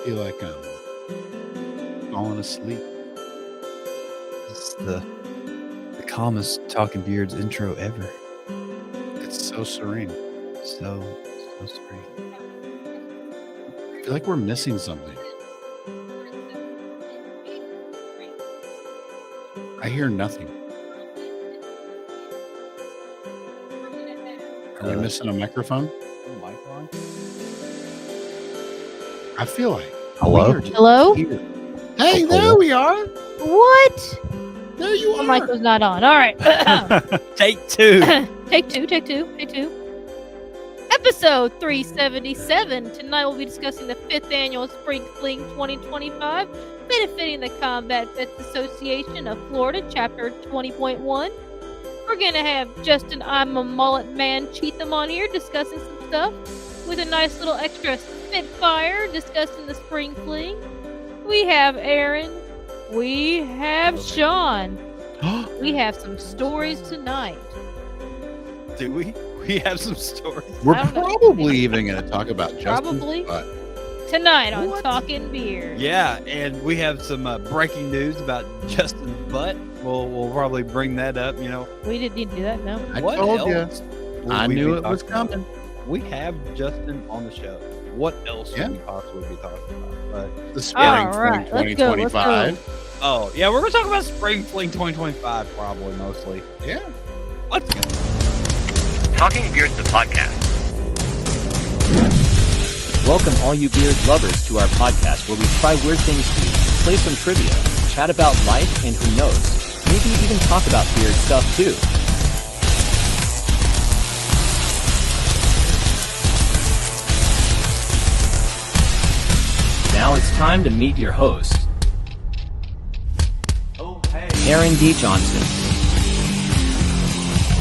feel like I'm falling asleep. It's the calmest Talking Beards intro ever. It's so serene. So serene. I feel like we're missing something. I hear nothing. Are we missing a microphone? I feel like. Hello? Hello? Here. Hey, there we are. What? There you The are. mic was not on. All right. Take two. Take two. Episode 377. Tonight we'll be discussing the 5th annual Spring Fling 2025, benefiting the Combat Vets Association of Florida, Chapter 20.1. We're going to have Justin, I'm a Mullet Man Cheatham on here discussing some stuff with a nice little extra Spitfire discussing the Spring Fling. We have Aaron. We have Sean. We have some stories tonight. Do we? We have some stories. We're I don't know. probably even going to talk about Justin's Probably. butt. Tonight on What? Talking Beer. Yeah, and we have some breaking news about Justin's butt. We'll probably bring that up. You know, We didn't need to do that, no. I what told you. else will I we knew be it was talking about? coming. We have Justin on the show. What else Yeah. would we possibly be talking about? But The Spring All Fling right, let's go, let's 2025. oh yeah, we're gonna talk about Spring Fling 2025 probably mostly. Yeah. Let's go. Talking Beards, the podcast. Welcome all you beard lovers to our podcast where we try weird things to eat, play some trivia, chat about life, and who knows, maybe even talk about beard stuff too. Now it's time to meet your host, Aaron D. Johnson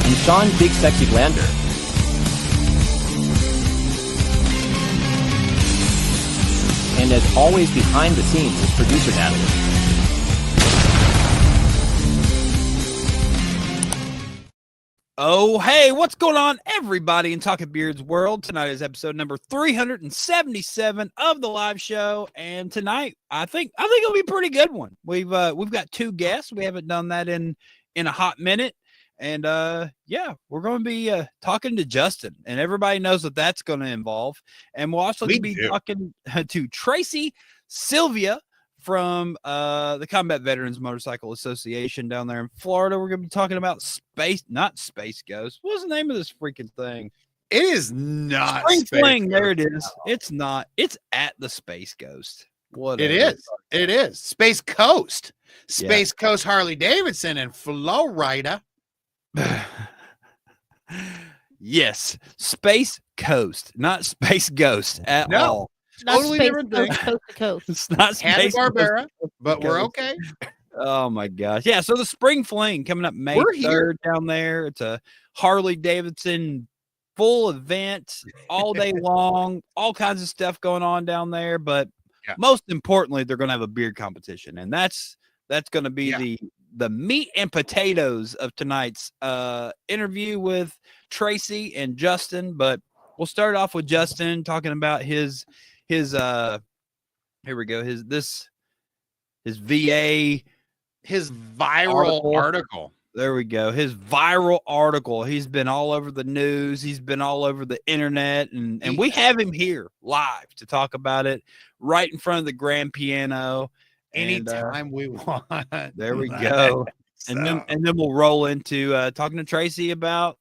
and Sean Big Sexy Glander. And as always, behind the scenes is producer Natalie. Oh, hey, what's going on, everybody in Talking Beards world? Tonight is episode number 377 of the live show, and tonight I think it'll be a pretty good one. We've got two guests. We haven't done that in a hot minute, and yeah, we're going to be talking to Justin, and everybody knows what that's going to involve. And we'll also be talking to Tracy Silvia from the Combat Veterans Motorcycle Association down there in Florida. We're going to be talking about not Space Ghost. What's the name of this freaking thing? It is not Spring Space Fling. There Ghost. it is. It's not. It's at the Space Ghost. What It is. It is. Space Coast. Yeah. Space Coast Harley Davidson and Florida. Yes, Space Coast, not Space Ghost at No. all. Not Totally space different coast, thing. coast to coast. It's not Space Hanna-Barbera, but we're Coast. okay. Oh my gosh. Yeah, so the Spring Fling coming up May We're here. 3rd down there. It's a Harley Davidson full event all day long, all kinds of stuff going on down there, but Yeah. most importantly, they're going to have a beard competition, and that's going to be Yeah. the meat and potatoes of tonight's interview with Tracy and Justin. But we'll start off with Justin talking about his here we go, his VA, His viral article. there we go, his viral article. He's been all over the news, he's been all over the internet, and we have him here live to talk about it right in front of the grand piano. And, Anytime we want. there we go. So, And then we'll roll into talking to Tracy about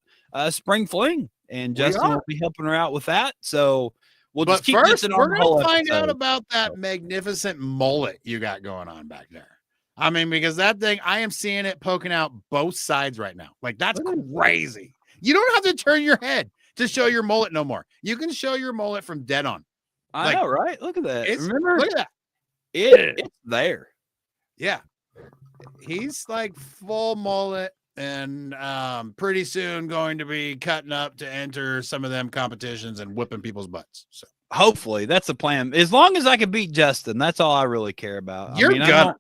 Spring Fling, and Justin will be helping her out with that. So we'll but just keep first, Justin on we're the going whole to find out episode. about that magnificent mullet you got going on back there. I mean, because that thing, I am seeing it poking out both sides right now. Like, that's crazy. You don't have to turn your head to show your mullet no more. You can show your mullet from dead on. I like, know, right? Look at that. Remember, Look at that. it's there. Yeah. He's like full mullet and pretty soon going to be cutting up to enter some of them competitions and whipping people's butts. So Hopefully, that's the plan. As long as I can beat Justin, that's all I really care about. You're gonna.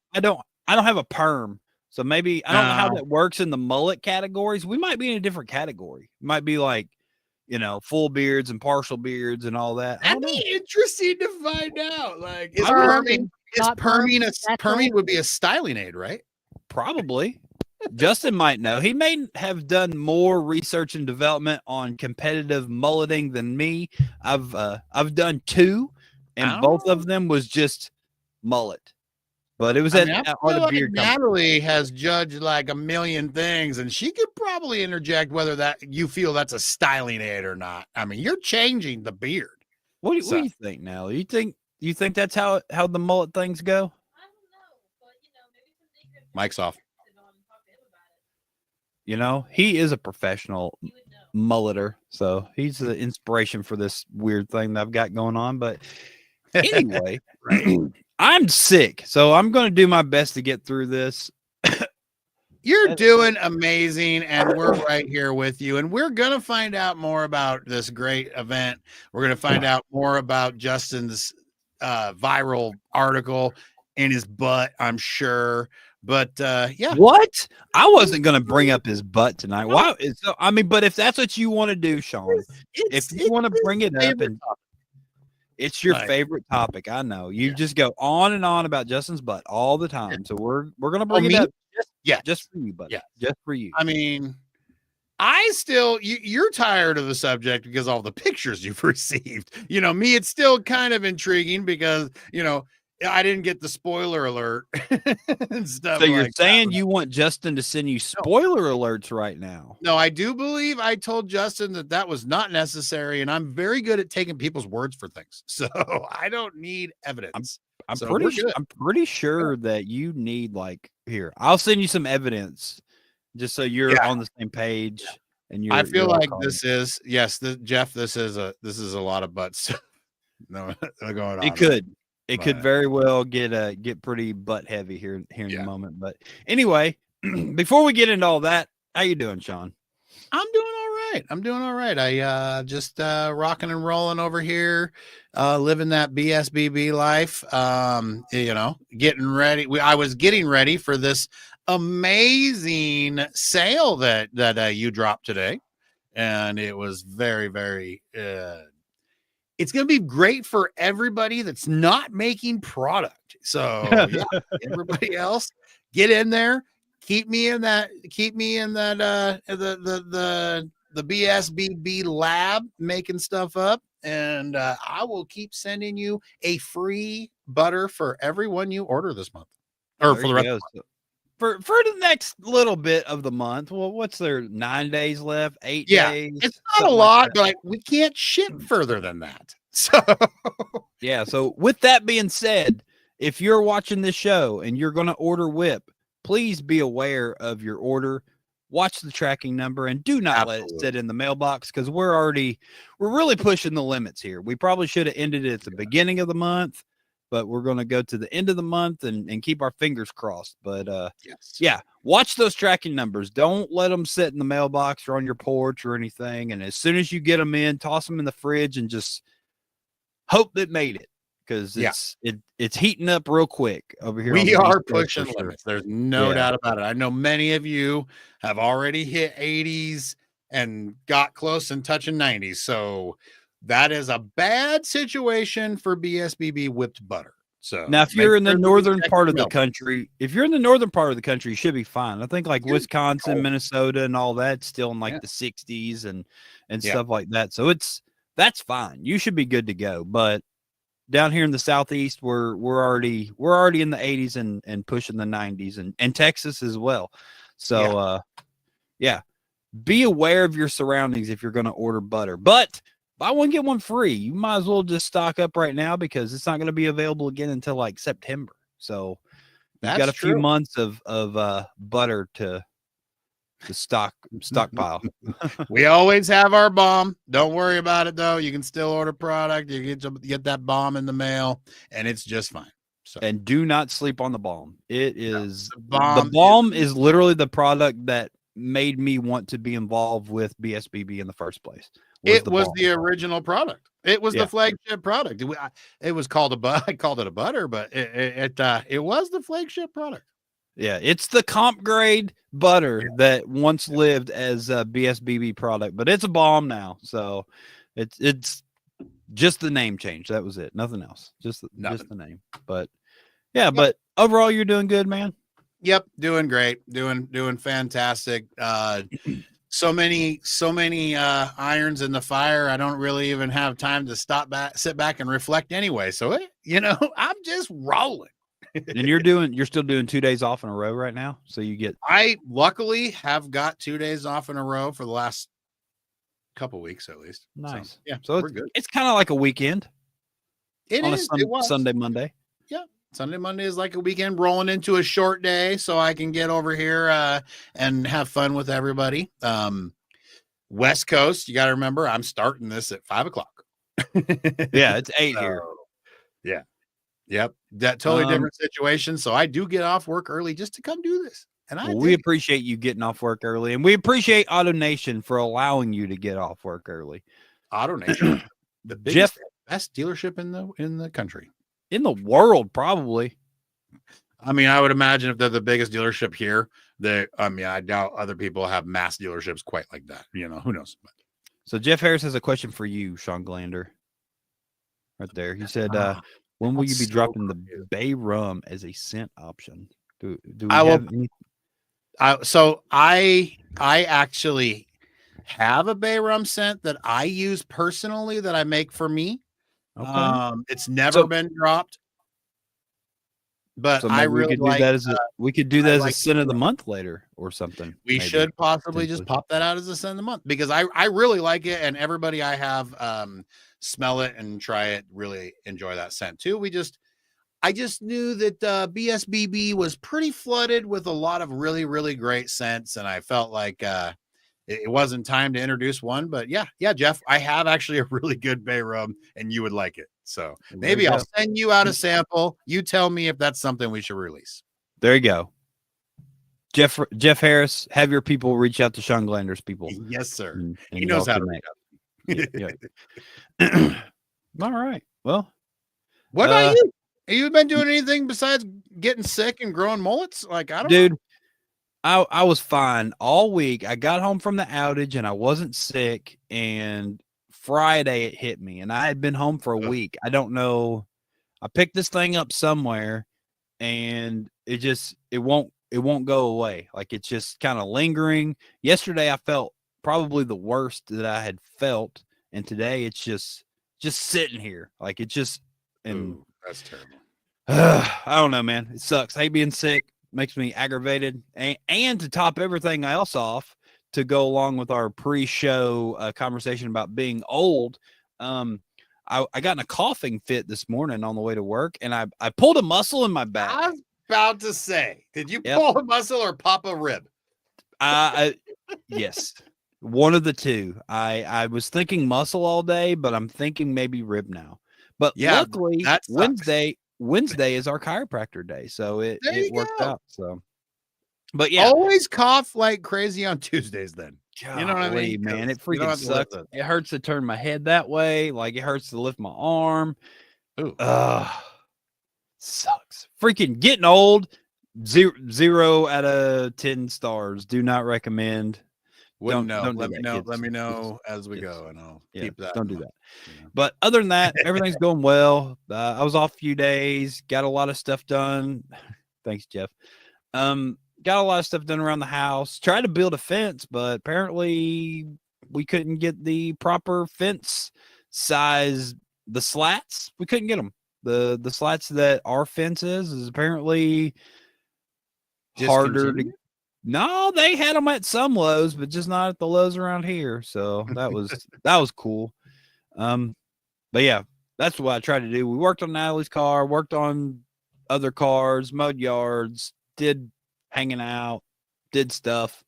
I don't have a perm, so maybe I don't know how No. that works in the mullet categories. We might be in a different category. It might be like, full beards and partial beards and all that. I don't That'd know. be interesting to find out. Like, is Perm, perming not perm, that's perming it. would be a styling aid, right? Probably. Justin might know. He may have done more research and development on competitive mulleting than me. I've done 2, and both of them was just mullet. But it was I at feel the like beard company. Natalie has judged like a million things, and she could probably interject whether that you feel that's a styling aid or not. I mean, you're changing the beard. What do you think now? You think that's how the mullet things go? Mike's off. He is a professional mulleter, so he's the inspiration for this weird thing that I've got going on. But anyway, I'm sick, so I'm going to do my best to get through this. You're doing amazing, and we're right here with you. And we're going to find out more about this great event. We're going to find out more about Justin's viral article in his butt, I'm sure. But yeah. What? I wasn't going to bring up his butt tonight. Why? But if that's what you want to do, Sean, if you want to bring it up, and it's your favorite topic, I know you just go on and on about Justin's butt all the time. So we're going to bring it up. Just for you, buddy. Yeah, just for you. I mean, you're tired of the subject because all the pictures you've received. Me, it's still kind of intriguing because I didn't get the spoiler alert and stuff. So you're saying you want Justin to send you spoiler alerts right now? No, I do believe I told Justin that was not necessary, and I'm very good at taking people's words for things. So I don't need evidence. I'm pretty sure that you need here. I'll send you some evidence just so you're on the same page. And I feel like this is Jeff. This is a lot of butts. No, going on. It could very well get pretty butt heavy here in a moment. But anyway, before we get into all that, how you doing, Sean? I'm doing all right. I just rocking and rolling over here, living that BSBB life. Getting ready. I was getting ready for this amazing sale that you dropped today, and it was very, very. It's going to be great for everybody that's not making product. So everybody else, get in there. Keep me in that the BSBB lab making stuff up, and I will keep sending you a free butter for everyone you order this month, or for the rest of the month. For the next little bit of the month. Well, what's there, 9 days left, 8 days? It's not a lot, but we can't ship further than that. So so with that being said, if you're watching this show and you're going to order whip, please be aware of your order. Watch the tracking number and do not let it sit in the mailbox, because we're really pushing the limits here. We probably should have ended it at the beginning of the month, but we're going to go to the end of the month and keep our fingers crossed. But watch those tracking numbers. Don't let them sit in the mailbox or on your porch or anything. And as soon as you get them in, toss them in the fridge and just hope that made it, because it's heating up real quick over here. We are pushing limits. There's no doubt about it. I know many of you have already hit 80s and got close and touching 90s. So that is a bad situation for BSBB whipped butter. So now, if you're in the northern part of the country, you should be fine. I think Wisconsin, Minnesota, and all that still in the 60s and stuff like that. So that's fine. You should be good to go. But down here in the Southeast, we're already in the 80s and pushing the 90s, and Texas as well. So be aware of your surroundings if you're going to order butter. But buy one, get one free. You might as well just stock up right now, because it's not going to be available again until September. So you've got a few months of butter to stockpile. We always have our bomb. Don't worry about it, though. You can still order product. You get that bomb in the mail, and it's just fine. So, and do not sleep on the bomb. It is the bomb is literally the product that made me want to be involved with BSBB in the first place. It was the original product. It was the flagship product. It was called I called it a butter, but it was the flagship product. Yeah, it's the comp grade butter that once lived as a BSBB product, but it's a bomb now. So it's just the name change. That was it. Nothing else. Just the name. But yeah, but overall you're doing good, man. Yep, doing great. Doing fantastic. So many irons in the fire. I don't really even have time to sit back and reflect anyway. So, I'm just rolling. And you're still doing 2 days off in a row right now. So I luckily have got 2 days off in a row for the last couple weeks at least. Nice. So we're good. It's kind of like a weekend. It is. It was Sunday, Monday. Yeah. Sunday, Monday is like a weekend rolling into a short day, so I can get over here and have fun with everybody. West Coast, you got to remember, I'm starting this at 5:00. Yeah, it's 8 here. Yeah. Yep. That totally different situation. So I do get off work early just to come do this. And we appreciate you getting off work early, and we appreciate Auto Nation for allowing you to get off work early. Auto Nation, the biggest, best dealership in the country. In the world, probably. I mean, I would imagine if they're the biggest dealership here, I doubt other people have mass dealerships quite like that. Who knows? So Jeff Harris has a question for you, Sean Glander. Right there. He said, when will you be dropping the Bay Rum as a scent option? Do we have any? So I actually have a Bay Rum scent that I use personally that I make for me. Okay. It's never been dropped, but so I really like that as we could do that as a scent of the month later or something. We should possibly just pop that out as a scent of the month because I really like it, and everybody I have smell it and try it really enjoy that scent too. I just knew that BSBB was pretty flooded with a lot of really, really great scents, and I felt like it wasn't time to introduce one. But yeah, Jeff, I have actually a really good Bay Rum, and you would like it. So maybe I'll send you out a sample. You tell me if that's something we should release. There you go. Jeff Harris, have your people reach out to Sean Glander's people. Yes, sir. And he knows how to reach out. All right. Well, what about you? Have you been doing anything besides getting sick and growing mullets? Like, I don't know. I was fine all week. I got home from the outage and I wasn't sick. And Friday it hit me, and I had been home for a week. I don't know. I picked this thing up somewhere, and it won't go away. Like, it's just kind of lingering. Yesterday I felt probably the worst that I had felt, and today it's just sitting here. Like, it just Ooh, that's terrible. I don't know, man. It sucks. I hate being sick. Makes me aggravated. And to top everything else off, to go along with our pre-show conversation about being old, I got in a coughing fit this morning on the way to work, and I pulled a muscle in my back. I was about to say, did you pull a muscle or pop a rib? Yes, one of the two. I was thinking muscle all day, but I'm thinking maybe rib now. But luckily, Wednesday is our chiropractor day, so it worked out. So, but yeah, always cough like crazy on Tuesdays. Then golly, you know what I mean, man. It freaking sucks. It hurts to turn my head that way. Like, it hurts to lift my arm. Ooh. Sucks. Freaking getting old. 0 out of 10 stars. Do not recommend. Wouldn't know. Let me know as we go, and I'll keep that. Don't do that. But other than that, everything's going well. I was off a few days, got a lot of stuff done. Thanks, Jeff. Got a lot of stuff done around the house. Tried to build a fence, but apparently we couldn't get the proper fence size. The slats, we couldn't get them. The slats that our fence is apparently harder to. No, they had them at some Lowe's, but just not at the Lowe's around here. So that was cool. But yeah, that's what I tried to do. We worked on Natalie's car, worked on other cars, mowed yards, did hanging out, did stuff,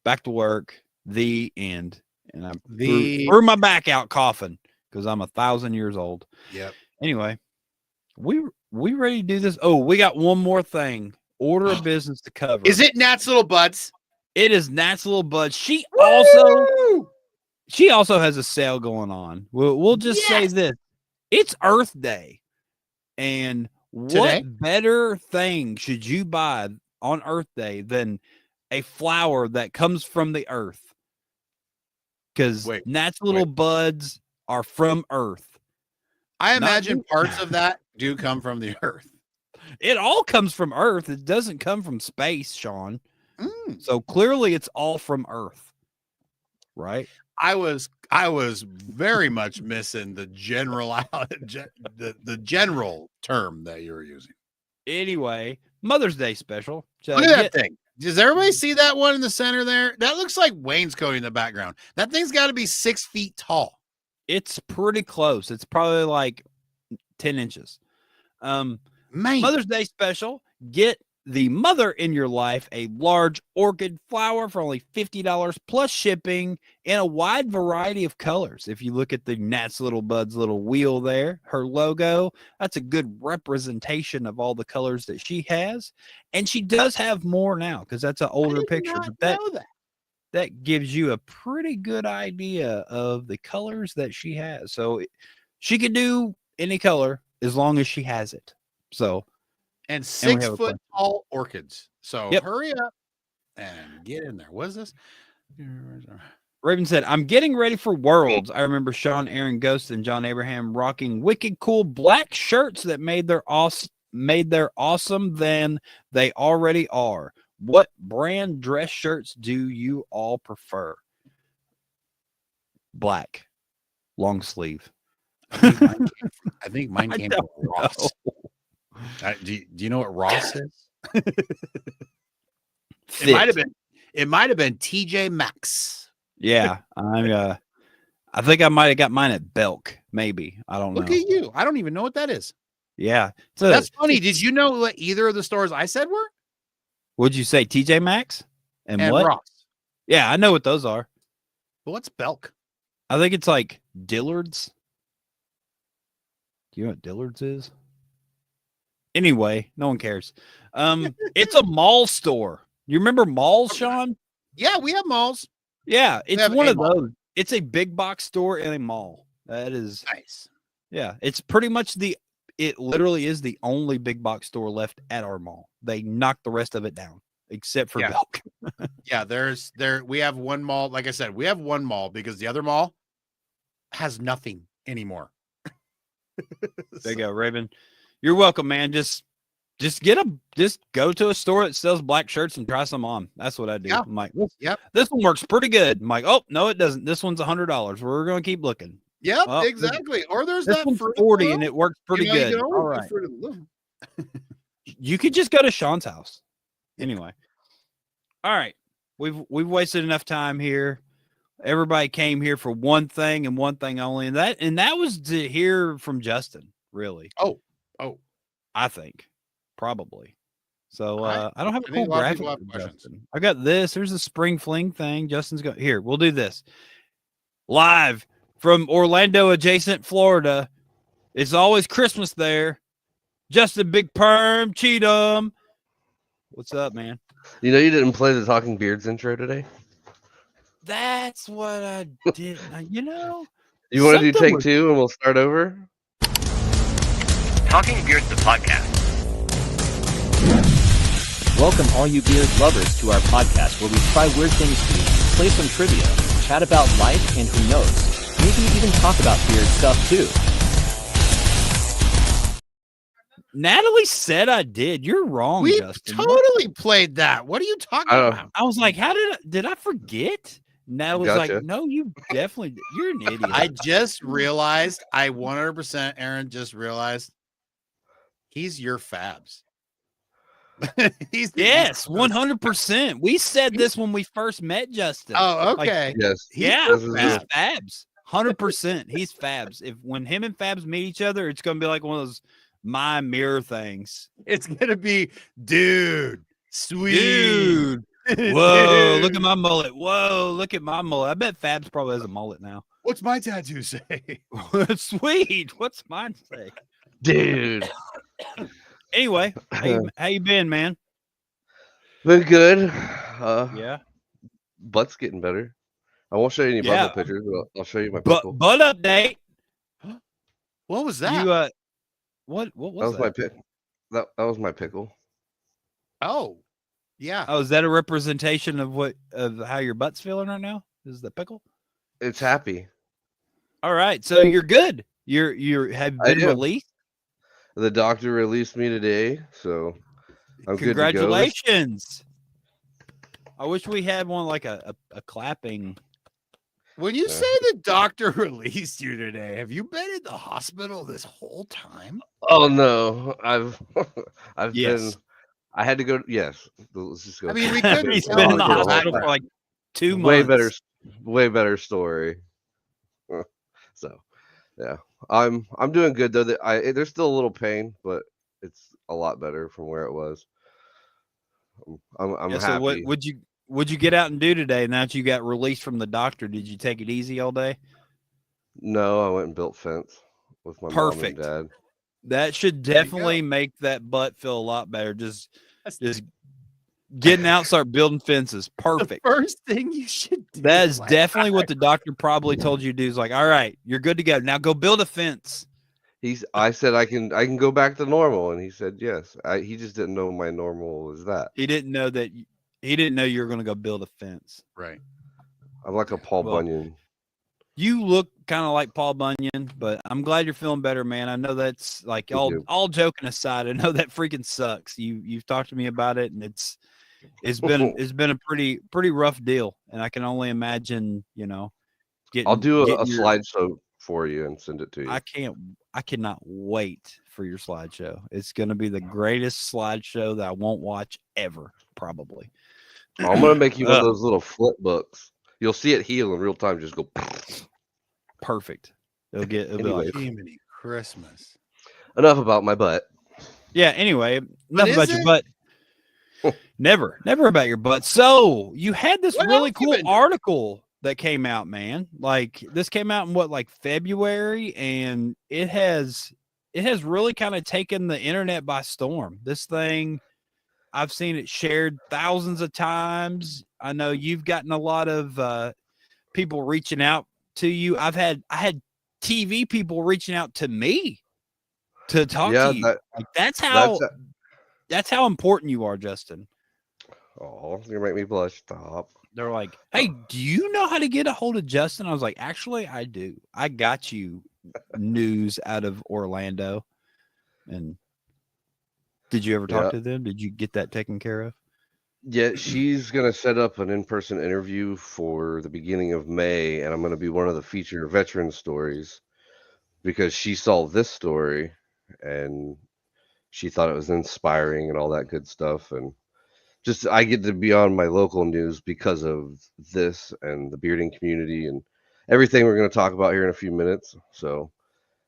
back to work, the end. And I threw my back out coughing because I'm 1,000 years old. Yep. Anyway, we ready to do this? Oh, we got one more thing. Order of business to cover. Is it Nat's Little Buds? It is Nat's Little Buds. She also has a sale going on. We'll just say this. It's Earth Day. And what better thing should you buy on Earth Day than a flower that comes from the earth. Because Nat's little buds are from Earth. I imagine parts of that do come from the Earth. It all comes from Earth. It doesn't come from space, Sean. So clearly it's all from Earth. Right? I was very much missing the general the general term that you were using. Anyway, Mother's Day special. So look at that thing. Does everybody see that one in the center there? That looks like wainscoting in the background. That thing's got to be 6 feet tall. It's pretty close. It's probably like 10 inches. Man. Mother's Day special. Get the mother in your life a large orchid flower for only $50 plus shipping in a wide variety of colors. If you look at the Nat's Little Bud's little wheel there, her logo, that's a good representation of all the colors that she has. And she does have more now because that's an older picture. But that gives you a pretty good idea of the colors that she has. So she can do any color as long as she has it. So, and 6 foot tall orchids. So hurry up and get in there. What is this? Raven said, I'm getting ready for Worlds. I remember Sean, Aaron Ghost, and John Abraham rocking wicked cool black shirts that made their awesome than they already are. What brand dress shirts do you all prefer? Black. Long sleeve. I think mine came from Ross. Do you know what Ross is? It might have been TJ Maxx. Yeah, I think I might have got mine at Belk. Maybe I don't know. Look at you! I don't even know what that is. Yeah, that's funny. Did you know what either of the stores I said were? What'd you say? TJ Maxx and what? Ross. Yeah, I know what those are. But what's Belk? I think it's like Dillard's. Do you know what Dillard's is? Anyway, no one cares. It's a mall store. You remember malls, Sean? Yeah, we have malls. Yeah, it's one of those. It's a big box store in a mall. That is nice. Yeah, it's pretty much it literally is the only big box store left at our mall. They knocked the rest of it down, except for Belk. Yeah, we have one mall. Like I said, we have one mall because the other mall has nothing anymore. There you go, Raven. You're welcome, man. Just go to a store that sells black shirts and try some on. That's what I do. Yeah. I'm like, this one works pretty good. I'm like, oh no, it doesn't. This one's $100. We're gonna keep looking. Yep, exactly. Or there's this that one's 40 and it works pretty good. All right. You could just go to Sean's house. Anyway. All right. We've wasted enough time here. Everybody came here for one thing and one thing only, and that was to hear from Justin, really. Oh. I think. Probably. So I don't have a cool graphic. I got this. Here's a spring fling thing. Justin's got here. We'll do this. Live from Orlando adjacent Florida. It's always Christmas there. Justin Big Perm Cheatham. What's up, man? You know you didn't play the Talking Beards intro today? That's what I did. You know. You want to do take two and we'll start over? Talking Beards, the podcast. Welcome all you beard lovers to our podcast where we try weird things to eat, play some trivia, chat about life, and who knows, maybe even talk about beard stuff too. Natalie said I did. You're wrong, we Justin. Totally played that. What are you talking about? I was like, did I forget? Natalie was like, no, you definitely, you're an idiot. I just realized, I 100%, Aaron just realized he's your Fabs. Yes, 100%. We said this when we first met Justin. Oh, okay. Yes. Yeah, he's Fabs. 100%. He's Fabs. When him and Fabs meet each other, it's gonna be like one of those my mirror things. It's gonna be, dude, sweet. Dude. Whoa, dude. Look at my mullet. Whoa, look at my mullet. I bet Fabs probably has a mullet now. What's my tattoo say? Sweet. What's mine say? Dude. Anyway, how you been, man? Been good. Yeah. Butt's getting better. I won't show you any butthole pictures, but I'll show you my pickle. Butt update. What was that? You what was that? My pick. That was my pickle. Oh. Yeah. Oh, is that a representation of how your butt's feeling right now? Is the pickle? It's happy. All right, so you're good. You have I been am. released. The doctor released me today, so I'm good to go. Congratulations. I wish we had one like a clapping. When you Yeah. say the doctor released you today, have you been in the hospital this whole time? Oh no, I've Yes. been. I had to go. Yes, let's just go. I mean, through we it. couldn't He's tell been in the you were hospital back for like 2 way months. way better story. So, yeah, I'm doing good though. There's still a little pain, but it's a lot better from where it was. I'm Yeah, so what happy. would you get out and do today now that you got released from the doctor? Did you take it easy all day? No, I went and built fence with my mom and Perfect. dad. That should There you definitely go. make that butt feel a lot better. Just That's getting out, start building fences. the Perfect. first thing you should do. That is Like, definitely what the doctor probably told you to do. Is like, all right, you're good to go. Now go build a fence. I said I can go back to normal, and he said yes. He just didn't know my normal was that. He didn't know that. He didn't know you were going to go build a fence. right. I'm like a Paul Well, Bunyan. You look kind of like Paul Bunyan, but I'm glad you're feeling better, man. I know that's like Thank you. all joking aside. I know that freaking sucks. You've talked to me about it, and it's been a pretty rough deal, and I can only imagine, I'll do a getting your. slideshow for you and send it to you. I cannot wait for your slideshow. It's going to be the greatest slideshow that I won't watch ever, probably. I'm gonna make you one of those little flip books. You'll see it heal in real time. Just go. Perfect. It'll be Anyways. like, Jiminy Christmas. Enough about my butt. yeah. Anyway, enough is about your it? butt. Never about your butt. So you had this What really else you cool been doing? article that came out, man. Like this came out in like February, and it has really kind of taken the internet by storm. This thing, I've seen it shared thousands of times. I know you've gotten a lot of people reaching out to you. I had TV people reaching out to me to talk Yeah, to you. Like that's that's how important you are, Justin. oh, you make me blush. Stop. They're like, hey, do you know how to get a hold of Justin? I was like, actually, I do. I got you news out of Orlando. And did you ever talk Yeah. to them? Did you get that taken care of? Yeah, she's gonna set up an in-person interview for the beginning of May, and I'm gonna be one of the feature veteran stories because she saw this story and she thought it was inspiring and all that good stuff. And just I get to be on my local news because of this and the bearding community and everything we're going to talk about here in a few minutes. So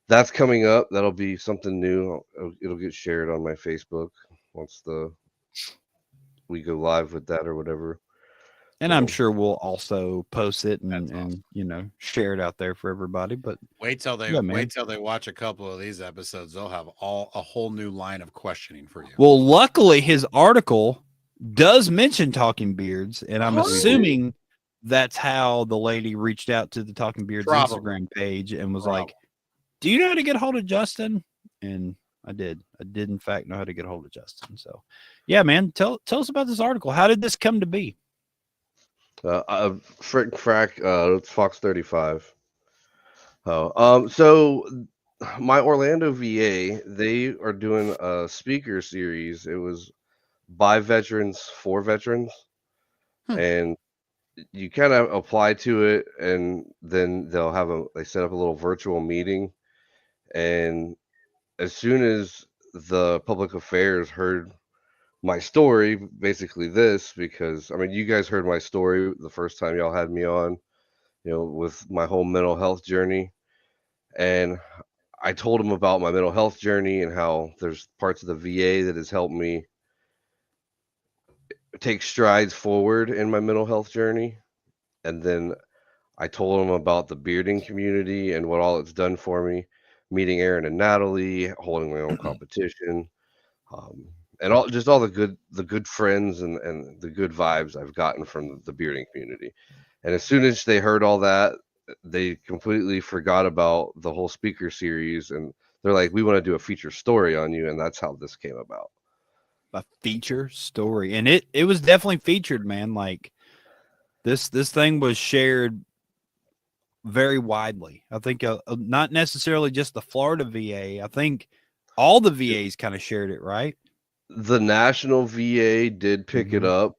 that's coming up. That'll be something new. It'll get shared on my Facebook once we go live with that or whatever. And I'm So, sure we'll also post it That's and share it out there for everybody. But Wait till they Yeah, man. wait till they watch a couple of these episodes. They'll have a whole new line of questioning for you. well, luckily his article does mention Talking Beards, and I'm Oh. assuming that's how the lady reached out to the Talking Beards Probably. Instagram page and was Probably. like, do you know how to get a hold of Justin? And I did in fact know how to get a hold of Justin. So yeah, man, tell us about this article. How did this come to be? Frick Frack, it's Fox 35. So my Orlando VA, they are doing a speaker series. It was by veterans for veterans, and you kind of apply to it, and then they set up a little virtual meeting, and as soon as the public affairs heard my story, basically this, because I mean, you guys heard my story the first time y'all had me on, with my whole mental health journey, and I told them about my mental health journey and how there's parts of the VA that has helped me take strides forward in my mental health journey. And then I told them about the bearding community and what all it's done for me, meeting Aaron and Natalie, holding my own competition, and all the good friends and the good vibes I've gotten from the bearding community. And as soon as they heard all that, they completely forgot about the whole speaker series, and they're like, we want to do a feature story on you, and that's how this came about. a feature story, and it was definitely featured, man. Like this thing was shared very widely. I think not necessarily just the Florida VA. I think all the VAs kind of shared it, right? The national VA did pick it Mhm. up.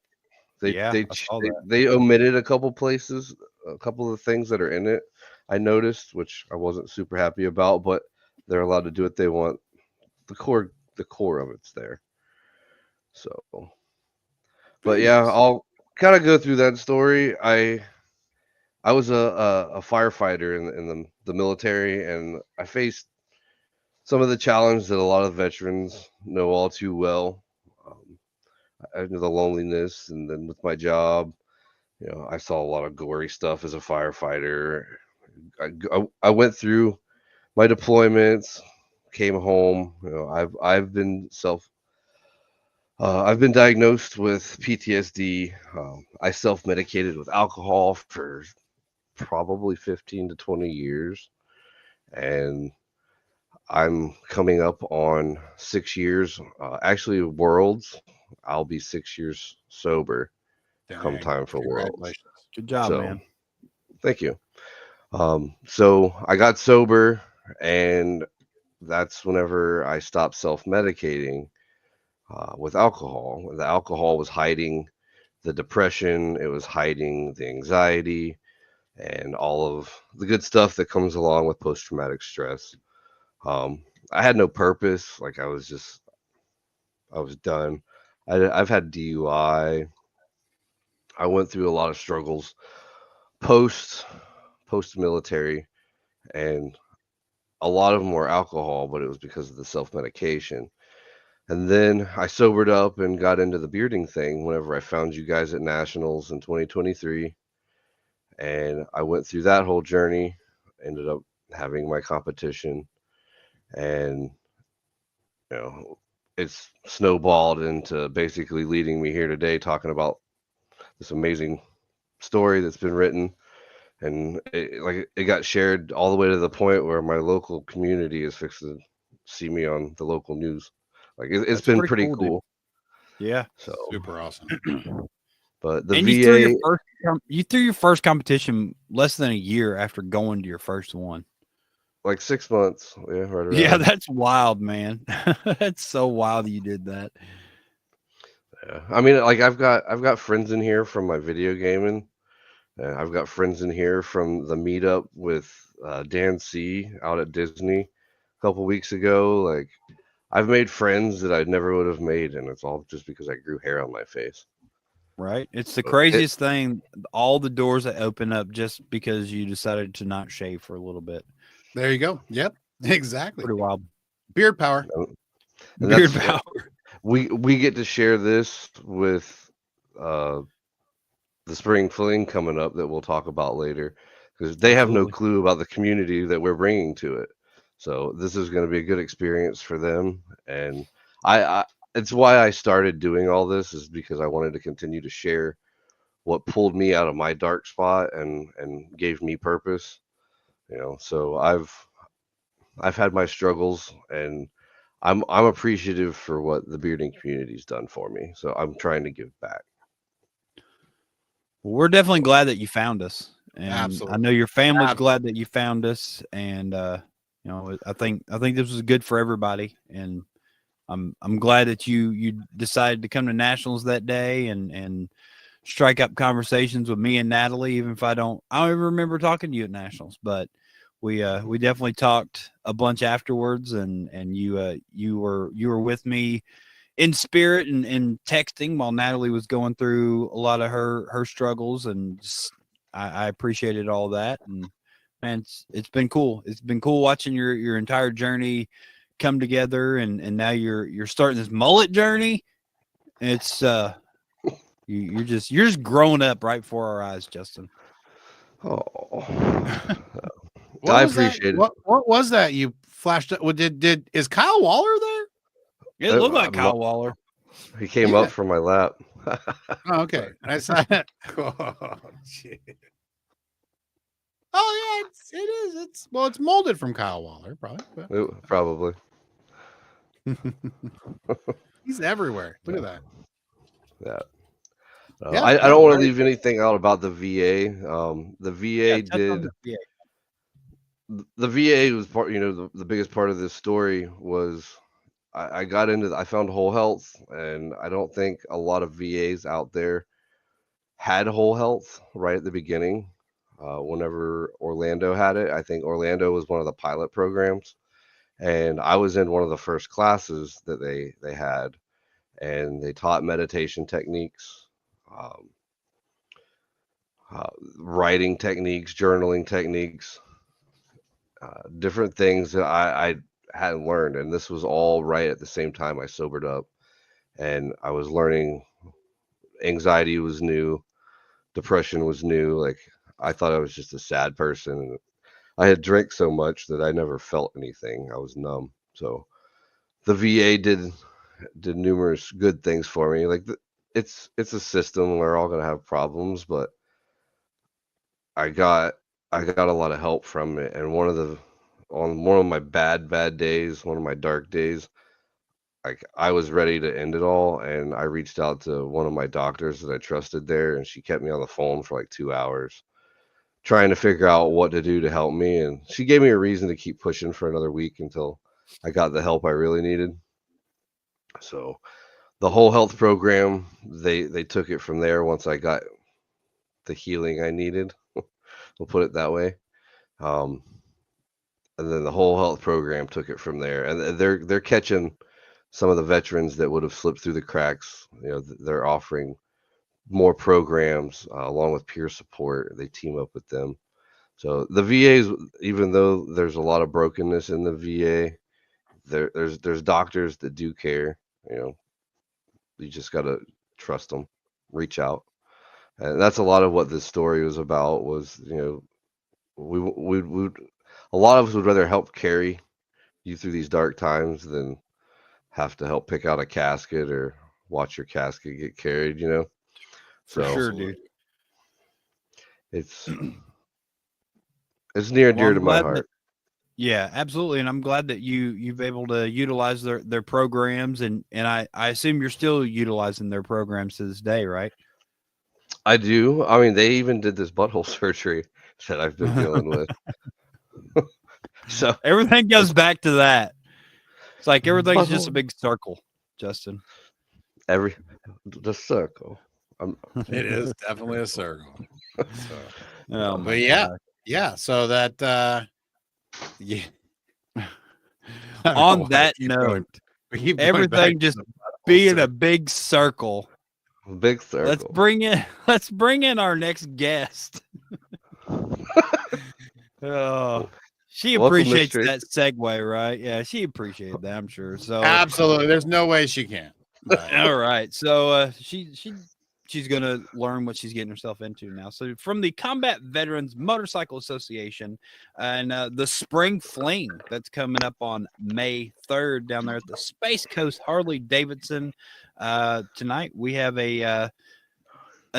They Yeah, they I ch- saw they, that. they omitted a couple places, a couple of things that are in it. I noticed, which I wasn't super happy about, but they're allowed to do what they want. The core of it's there. So, but Very yeah, nice. I'll kind of go through that story. I was a firefighter in the military, and I faced some of the challenge that a lot of veterans know all too well. Um, I know the loneliness, and then with my job, I saw a lot of gory stuff as a firefighter. I went through my deployments, came home. I've been diagnosed with PTSD. I self medicated with alcohol for probably 15 to 20 years, and I'm coming up on 6 years. Actually, Worlds. I'll be 6 years sober come Dang. time for Worlds. Congratulations. Good job, So man. thank you. So I got sober, and that's whenever I stopped self-medicating with alcohol. The alcohol was hiding the depression, it was hiding the anxiety, and all of the good stuff that comes along with post-traumatic stress. I had no purpose. Like I was done. I've had DUI. I went through a lot of struggles post post military, and a lot of them were alcohol, but it was because of the self medication. And then I sobered up and got into the bearding thing whenever I found you guys at Nationals in 2023. And I went through that whole journey, ended up having my competition, and you know, it's snowballed into basically leading me here today talking about this amazing story that's been written. And it got shared all the way to the point where my local community is fixed to see me on the local news. Like it's That's been pretty pretty cool, dude. cool. Yeah. So, Super awesome. but the And you VA, threw your first competition less than a year after going to your first one. like 6 months, yeah, right Yeah, around. that's wild, man. That's so wild that you did that. Yeah. I mean, like I've got friends in here from my video gaming. And I've got friends in here from the meetup with Dan C out at Disney a couple weeks ago. Like I've made friends that I never would have made, and it's all just because I grew hair on my face. Right? It's the So it, craziest thing. All the doors that open up just because you decided to not shave for a little bit. There you go. Yep. Exactly. Pretty wild. Beard power. and Beard that's power. we get to share this with uh, the spring fling coming up that we'll talk about later because they have no Absolutely. clue about the community that we're bringing to it. So this is going to be a good experience for them, and I it's why I started doing all this is because I wanted to continue to share what pulled me out of my dark spot and gave me purpose. So I've had my struggles, and I'm appreciative for what the bearding community's done for me. So I'm trying to give back. Well, we're definitely glad that you found us. And I Absolutely. know your family's Ab- glad that you found us. And I think this was good for everybody. And I'm glad that you decided to come to nationals that day and strike up conversations with me and Natalie, even if I don't even remember talking to you at nationals, but we definitely talked a bunch afterwards, and you were with me in spirit and texting while Natalie was going through a lot of her struggles, and just, I appreciated all that. And man, it's been cool. It's been cool watching your entire journey come together, and now you're starting this mullet journey. It's you're just growing up right before our eyes, Justin. Oh, What I was that? appreciate it. What was that you flashed up? Well, did is Kyle Waller there? It looked like Uh, Kyle Waller. He came Yeah. up from my lap. Oh, okay. I saw it. Oh, shit. Oh yeah, it is. It's molded from Kyle Waller, probably. But. Probably. He's everywhere. Look at that. Yeah. Yeah, I no, don't want to very leave anything out about the VA. The VA touch on did. the The VA was part. The biggest part of this story was I got into. I found whole health, and I don't think a lot of VAs out there had whole health right at the beginning. Whenever Orlando had it, I think Orlando was one of the pilot programs, and I was in one of the first classes that they had, and they taught meditation techniques, um, writing techniques, journaling techniques, different things that I hadn't learned, and this was all right at the same time I sobered up, and I was learning. Anxiety was new, depression was new. Like I thought I was just a sad person, and I had drank so much that I never felt anything. I was numb. So the VA did numerous good things for me. Like it's a system. We're all gonna have problems, but I got a lot of help from it. And on one of my bad days, one of my dark days, like I was ready to end it all, and I reached out to one of my doctors that I trusted there, and she kept me on the phone for like 2 hours trying to figure out what to do to help me, and she gave me a reason to keep pushing for another week until I got the help I really needed. So the whole health program, they took it from there once I got the healing I needed. We'll put it that way. Um, and then the whole health program took it from there, and they're catching some of the veterans that would have slipped through the cracks. They're offering more programs along with peer support. They team up with them. So the VAs, even though there's a lot of brokenness in the VA, there's doctors that do care. You just gotta trust them, reach out, and that's a lot of what this story was about. Was we a lot of us would rather help carry you through these dark times than have to help pick out a casket or watch your casket get carried. For So sure, dude. it's near and Well, dear I'm to my glad heart. Yeah, absolutely, and I'm glad that you've able to utilize their programs, and I assume you're still utilizing their programs to this day, right? I do. I mean, they even did this butthole surgery that I've been dealing with. So Everything goes back to that. It's like everything's just a Butthole. big circle, Justin. the circle. It is definitely a circle. So, Oh, but my yeah, God. yeah. So that yeah. I don't know On why I that keep note, going- we keep going back everything to just the butthole being circle. a big circle. Big circle. Let's bring in our next guest. Oh, she Welcome, Miss appreciates Tracy. that segue, right? Yeah, she appreciated that, I'm sure. So Absolutely. There's no way she can't. But all right. So she's gonna learn what she's getting herself into now. So from the Combat Veterans Motorcycle Association and the Spring Fling that's coming up on May 3rd down there at the Space Coast Harley Davidson. Tonight we have a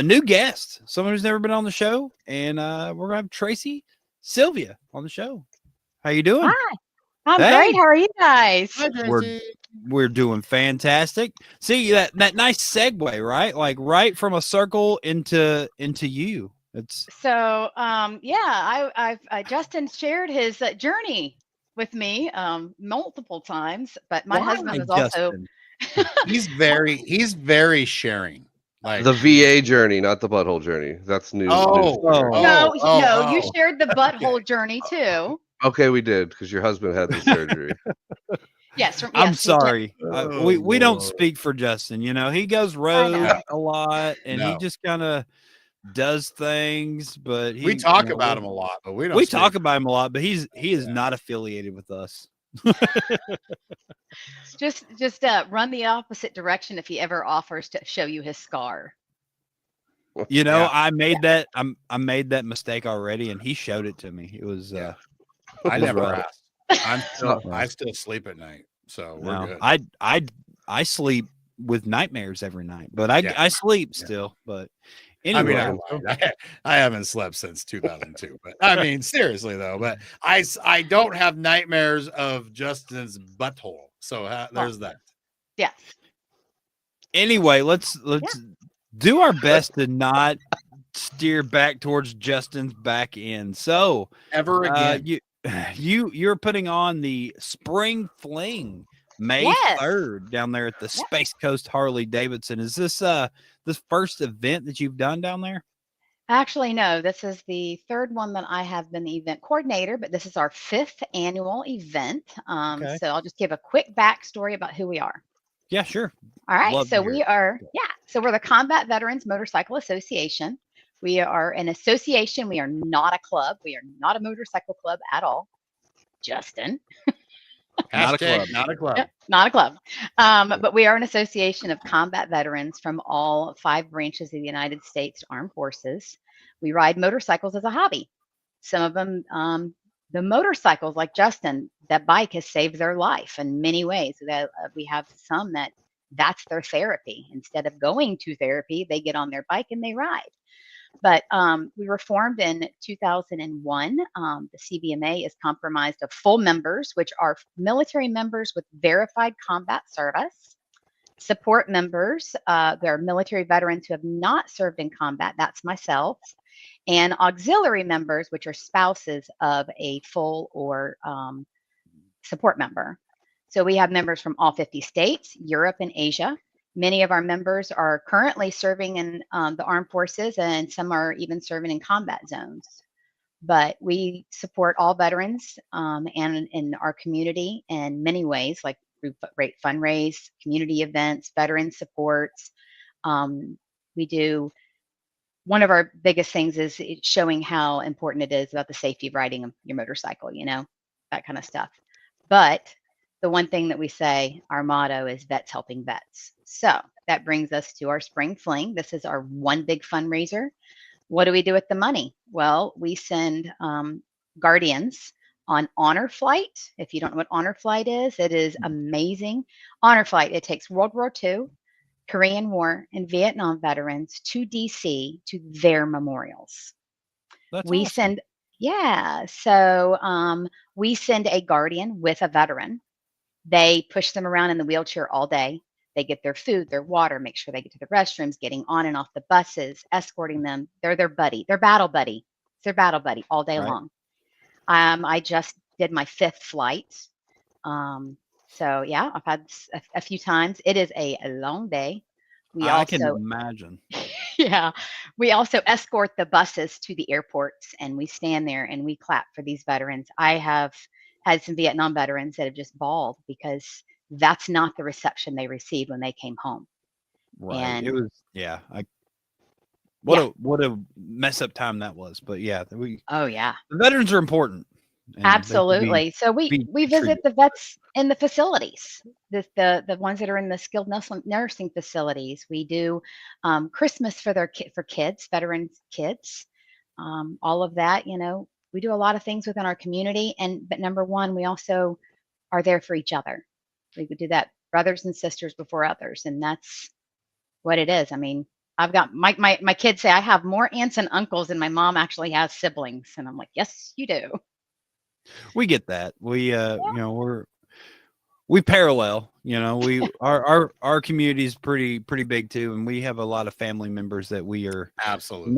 new guest, someone who's never been on the show, and we're gonna have Tracy Silvia on the show. How you doing? Hi, I'm Hey. great. How are you guys? Hi, Tracy. We're doing fantastic. See that nice segue, right? Like right from a circle into you. It's So, I Justin shared his journey with me multiple times, but my husband is also Justin. He's very sharing. Like The VA journey, not the butthole journey. That's new. Oh. no, Oh, you oh. shared the butthole journey too. Okay, we did because your husband had the surgery. Yes, I'm yes, he did. sorry. Oh, We don't Lord. speak for Justin. He goes know. rogue a lot, and he No. just kind of does things. But We talk about him a lot, but we don't. We speak. talk about him a lot, but he is not affiliated with us. Just run the opposite direction if he ever offers to show you his scar. Yeah. I made that. I made that mistake already, and he showed it to me. It was. Yeah. I It was never rough. asked. I still sleep at night, so we're No, good. I sleep with nightmares every night, but Yeah. I sleep Yeah. still. But I mean, anyway, I haven't slept since 2002, but I mean, seriously though, but I don't have nightmares of Justin's butthole. So there's that. Yes. Anyway, let's do our best to not steer back towards Justin's back end. So Ever again. You're putting on the Spring Fling May Yes. 3rd down there at the Space Coast Harley Davidson. Is this this first event that you've done down there? Actually, no, this is the third one that I have been the event coordinator, but this is our 5th annual event. Okay. So I'll just give a quick backstory about who we are. Yeah, sure. All right. Love to So hear we it. are, so we're the Combat Veterans Motorcycle Association. We are an association. We are not a club. We are not a motorcycle club at all. Justin. Not a club. Not a club. Yep, not a club. But we are an association of combat veterans from all 5 branches of the United States Armed Forces. We ride motorcycles as a hobby. Some of them, the motorcycles, like Justin, that bike has saved their life in many ways. That we have some that's their therapy. Instead of going to therapy, they get on their bike and they ride. But we were formed in 2001. The CBMA is comprised of full members, which are military members with verified combat service, support members. There are military veterans who have not served in combat. That's myself. And auxiliary members, which are spouses of a full or support member. So we have members from all 50 states, Europe, and Asia. Many of our members are currently serving in the armed forces, and some are even serving in combat zones. But we support all veterans and in our community in many ways, like through fundraise, community events, veteran supports. We do. One of our biggest things is showing how important it is about the safety of riding your motorcycle, that kind of stuff. But the one thing that we say, our motto is vets helping vets. So that brings us to our Spring Fling. This is our one big fundraiser. What do we do with the money? Well, we send guardians on honor flight. If you don't know what honor flight is, it is amazing. Honor flight, it takes World War II, Korean War, and Vietnam veterans to DC to their memorials. That's we awesome. We send a guardian with a veteran. They push them around in the wheelchair all day. They get their food, their water, make sure they get to the restrooms, getting on and off the buses, escorting them. They're their buddy, their battle buddy. It's their battle buddy all day long. I just did my 5th flight. So yeah, I've had a few times. It is a long day. I can imagine. Yeah, we also escort the buses to the airports, and we stand there and we clap for these veterans. I have had some Vietnam veterans that have just bawled because that's not the reception they received when they came home. Right. And it was, what a mess up time that was. But yeah, the veterans are important. Absolutely. So we visit the vets in the facilities, the ones that are in the skilled nursing facilities. We do Christmas for kids, veterans kids, all of that. We do a lot of things within our community, but number one, we also are there for each other. We would do that, brothers and sisters before others, and that's what it is. I mean, I've got my kids say I have more aunts and uncles than my mom actually has siblings, and I'm like, yes, you do. We get that. We we parallel. Our community is pretty big too, and we have a lot of family members that we are absolutely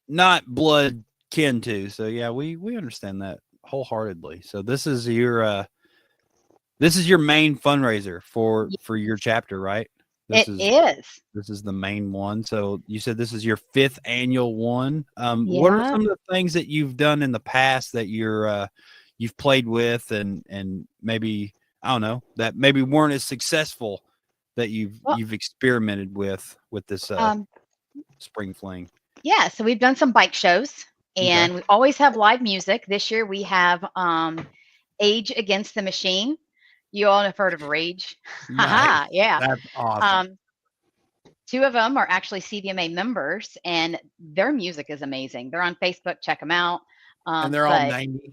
not blood kin to. So yeah, we understand that wholeheartedly. So this is your main fundraiser for your chapter, right? This is the main one. So you said this is your 5th annual one. What are some of the things that you've done in the past that you've played with and maybe, I don't know, that maybe weren't as successful that you've experimented with this Spring Fling? Yeah, so we've done some bike shows, and we always have live music. This year we have Age Against the Machine. You all have heard of Rage. Nice. Yeah. That's awesome. 2 of them are actually CVMA members, and their music is amazing. They're on Facebook. Check them out. And they're all 90.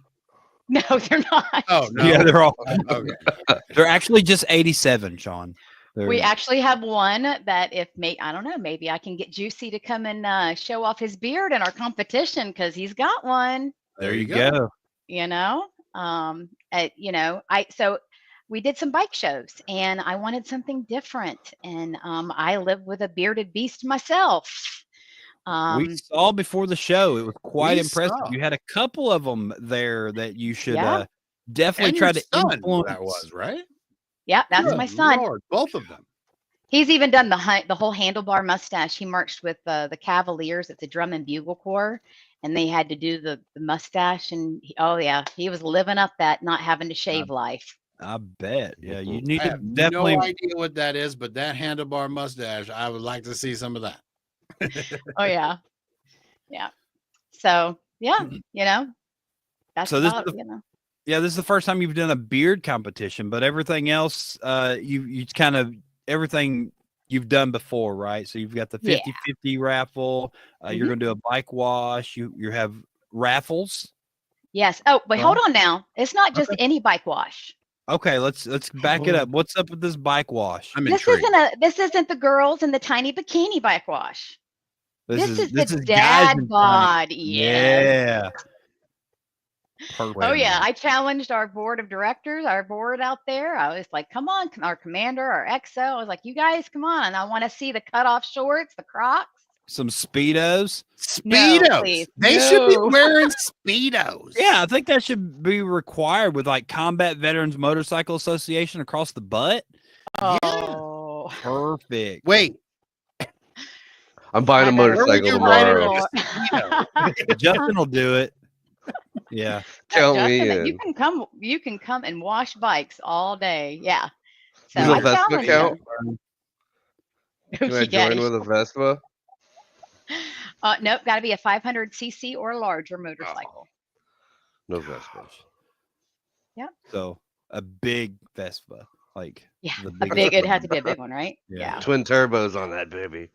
No, they're not. Oh, no. Yeah, they're all okay. They're actually just 87, Sean. We actually have one that I don't know, maybe I can get Juicy to come and show off his beard in our competition, because he's got one. There you go. we did some bike shows, and I wanted something different. And I live with a bearded beast myself. We saw before the show. It was quite We impressive. saw. You had a couple of them there that you should Yeah. definitely And try your to son, influence. that was, right? Yeah, that's Good my son. Lord, both of them. He's even done the whole handlebar mustache. He marched with the Cavaliers. It's a drum and bugle corps, and they had to do the mustache. And he was living up that not having to shave life. I bet. Yeah, you Mhm. need I to have definitely. no idea what that is, but that handlebar mustache, I would like to see some of that. Oh yeah, yeah. So yeah, that's So this is about the- Yeah, this is the first time you've done a beard competition, but everything else, you kind of everything you've done before, right? So you've got the Yeah. 50-50 raffle. You're Mhm. going to do a bike wash. You have raffles. Yes. Oh, wait, hold Well, on now. It's not just any bike wash. Okay, let's back it up. What's up with this bike wash? I'm This intrigued. isn't the girls in the tiny bikini bike wash. This is the guys dad in bod. tiny. Yes. Yeah. Perfect. Oh yeah, I challenged our board of directors, our board out there. I was like, "Come on, our commander, our XO." I was like, "You guys, come on! I want to see the cutoff shorts, the Crocs." Some Speedos. No, Speedos. please, They should be no. wearing Speedos. Yeah, I think that should be required with like Combat Veterans Motorcycle Association across the butt. Oh, Perfect. Wait, I'm buying a I better- motorcycle Where would you tomorrow. ride it? Justin will do it. Yeah. Count me Justin, in. you can come and wash bikes all day. Yeah. So Does a I Vespa challenged count? him. Can I join with a Vespa? Nope, got to be a 500cc or larger motorcycle. No Vespa. So a big Vespa, like Yeah, the a biggest big. It one. had to be a big one, right? Yeah. Twin turbos on that baby.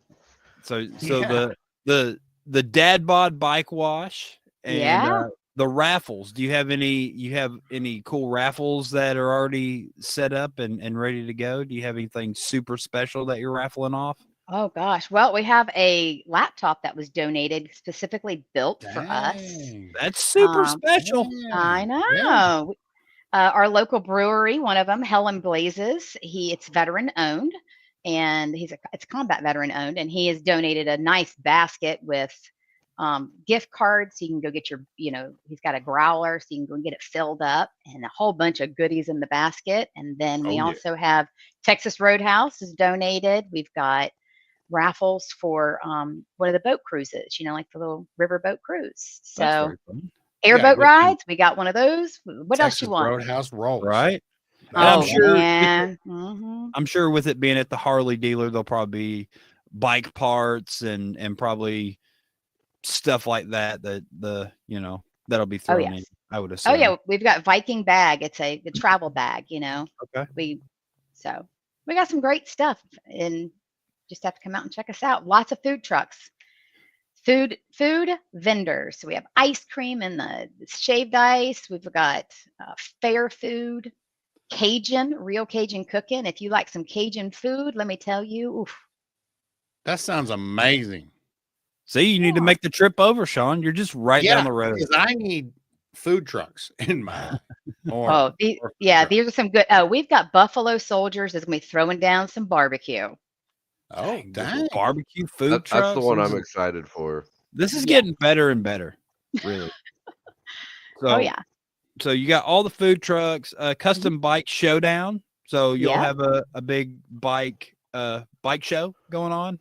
So Yeah. the dad bod bike wash and Yeah. the raffles. Do you have any cool raffles that are already set up and ready to go? Do you have anything super special that you're raffling off? Oh gosh. Well, we have a laptop that was donated specifically built for us. Dang. That's super Um, special. I know. Yeah. Our local brewery, one of them, Helen Blazes. It's veteran owned, and it's combat veteran owned, and he has donated a nice basket with gift cards. So you can go get he's got a growler, so you can go and get it filled up, and a whole bunch of goodies in the basket. And then we Oh, yeah. also have Texas Roadhouse has donated. We've got raffles for one of the boat cruises, like the little river boat cruise. That's So very fun. airboat good. rides, we got one of those. What else Texas you want? Roadhouse rolls. Right? And Oh I'm sure man. Mhm. I'm sure with it being at the Harley dealer, there'll probably be bike parts and probably stuff like that that'll be thrown in. yes. I would assume. Oh yeah, we've got Viking bag. It's the travel bag, Okay. We got some great stuff, and just have to come out and check us out. Lots of food trucks. Food vendors. So we have ice cream and the shaved ice. We've got fair food, real Cajun cooking. If you like some Cajun food, let me tell you, oof. That sounds amazing. See, you need to make the trip over, Sean. You're just right down the road. Because I need food trucks in my. These are some good. We've got Buffalo Soldiers is going to be throwing down some barbecue. Oh, dang. Barbecue food That's trucks. the one I'm excited for. This is getting better and better, really. Oh yeah. So you got all the food trucks, custom bike showdown. So you'll Yeah. have a big bike show going on.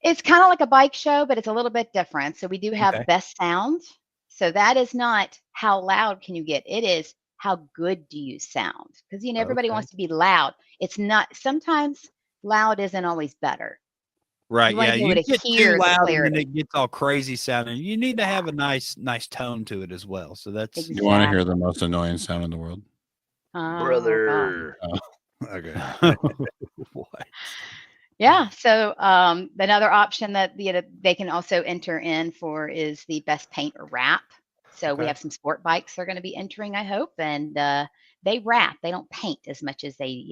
It's kind of like a bike show, but it's a little bit different. So we do have Okay. best sound. So that is not how loud can you get. It is how good do you sound? Because everybody Okay. wants to be loud. It's not. Sometimes loud isn't always better. Right. You wanna Yeah. be able You to get hear too the loud and then clarity. it gets all crazy sounding. You need to have a nice tone to it as well. So that's Exactly. You want to hear the most annoying sound in the world? Oh, God. Okay. what? Yeah. So another option that they can also enter in for is the best paint or wrap. So we Okay. have some sport bikes they're going to be entering, I hope, and they wrap. They don't paint as much as they,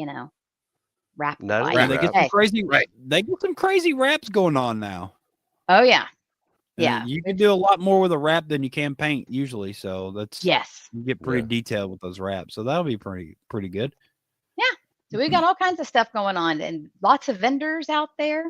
wrap the Not bike. only They get wrap. some crazy. Right. They get some crazy raps going on now. Oh yeah. And Yeah. you can do a lot more with a wrap than you can paint usually. So that's Yes. you get pretty Yeah. detailed with those wraps. So that'll be pretty good. So we got all kinds of stuff going on and lots of vendors out there.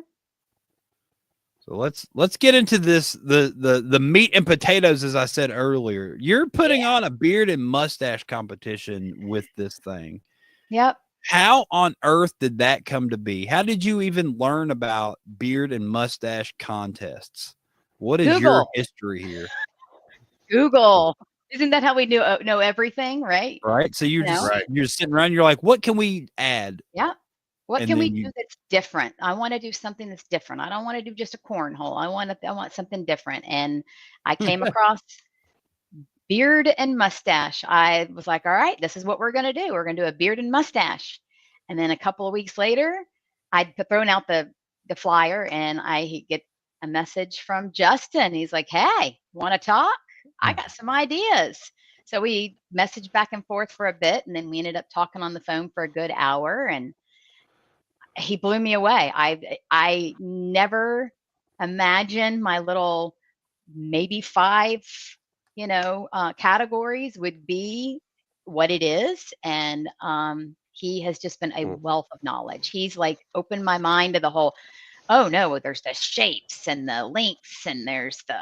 So let's get into this the meat and potatoes, as I said earlier. You're putting on a beard and mustache competition with this thing. Yep. How on earth did that come to be? How did you even learn about beard and mustache contests? What is your Google. history here? Google. Isn't that how we know everything, right? Right. So you're You know? you're sitting around, you're like, what can we add? Yeah. What And can we then do that's different? I want to do something that's different. I don't want to do just a cornhole. I want something different. And I came across beard and mustache. I was like, all right, this is what we're going to do. We're going to do a beard and mustache. And then a couple of weeks later, I'd thrown out the flyer and I get a message from Justin. He's like, hey, want to talk? I got some ideas. So we messaged back and forth for a bit, and then we ended up talking on the phone for a good hour, and he blew me away. I never imagined my little maybe 5 categories would be what it is. And he has just been a wealth of knowledge. He's like opened my mind to the whole, oh no, there's the shapes and the lengths and there's the,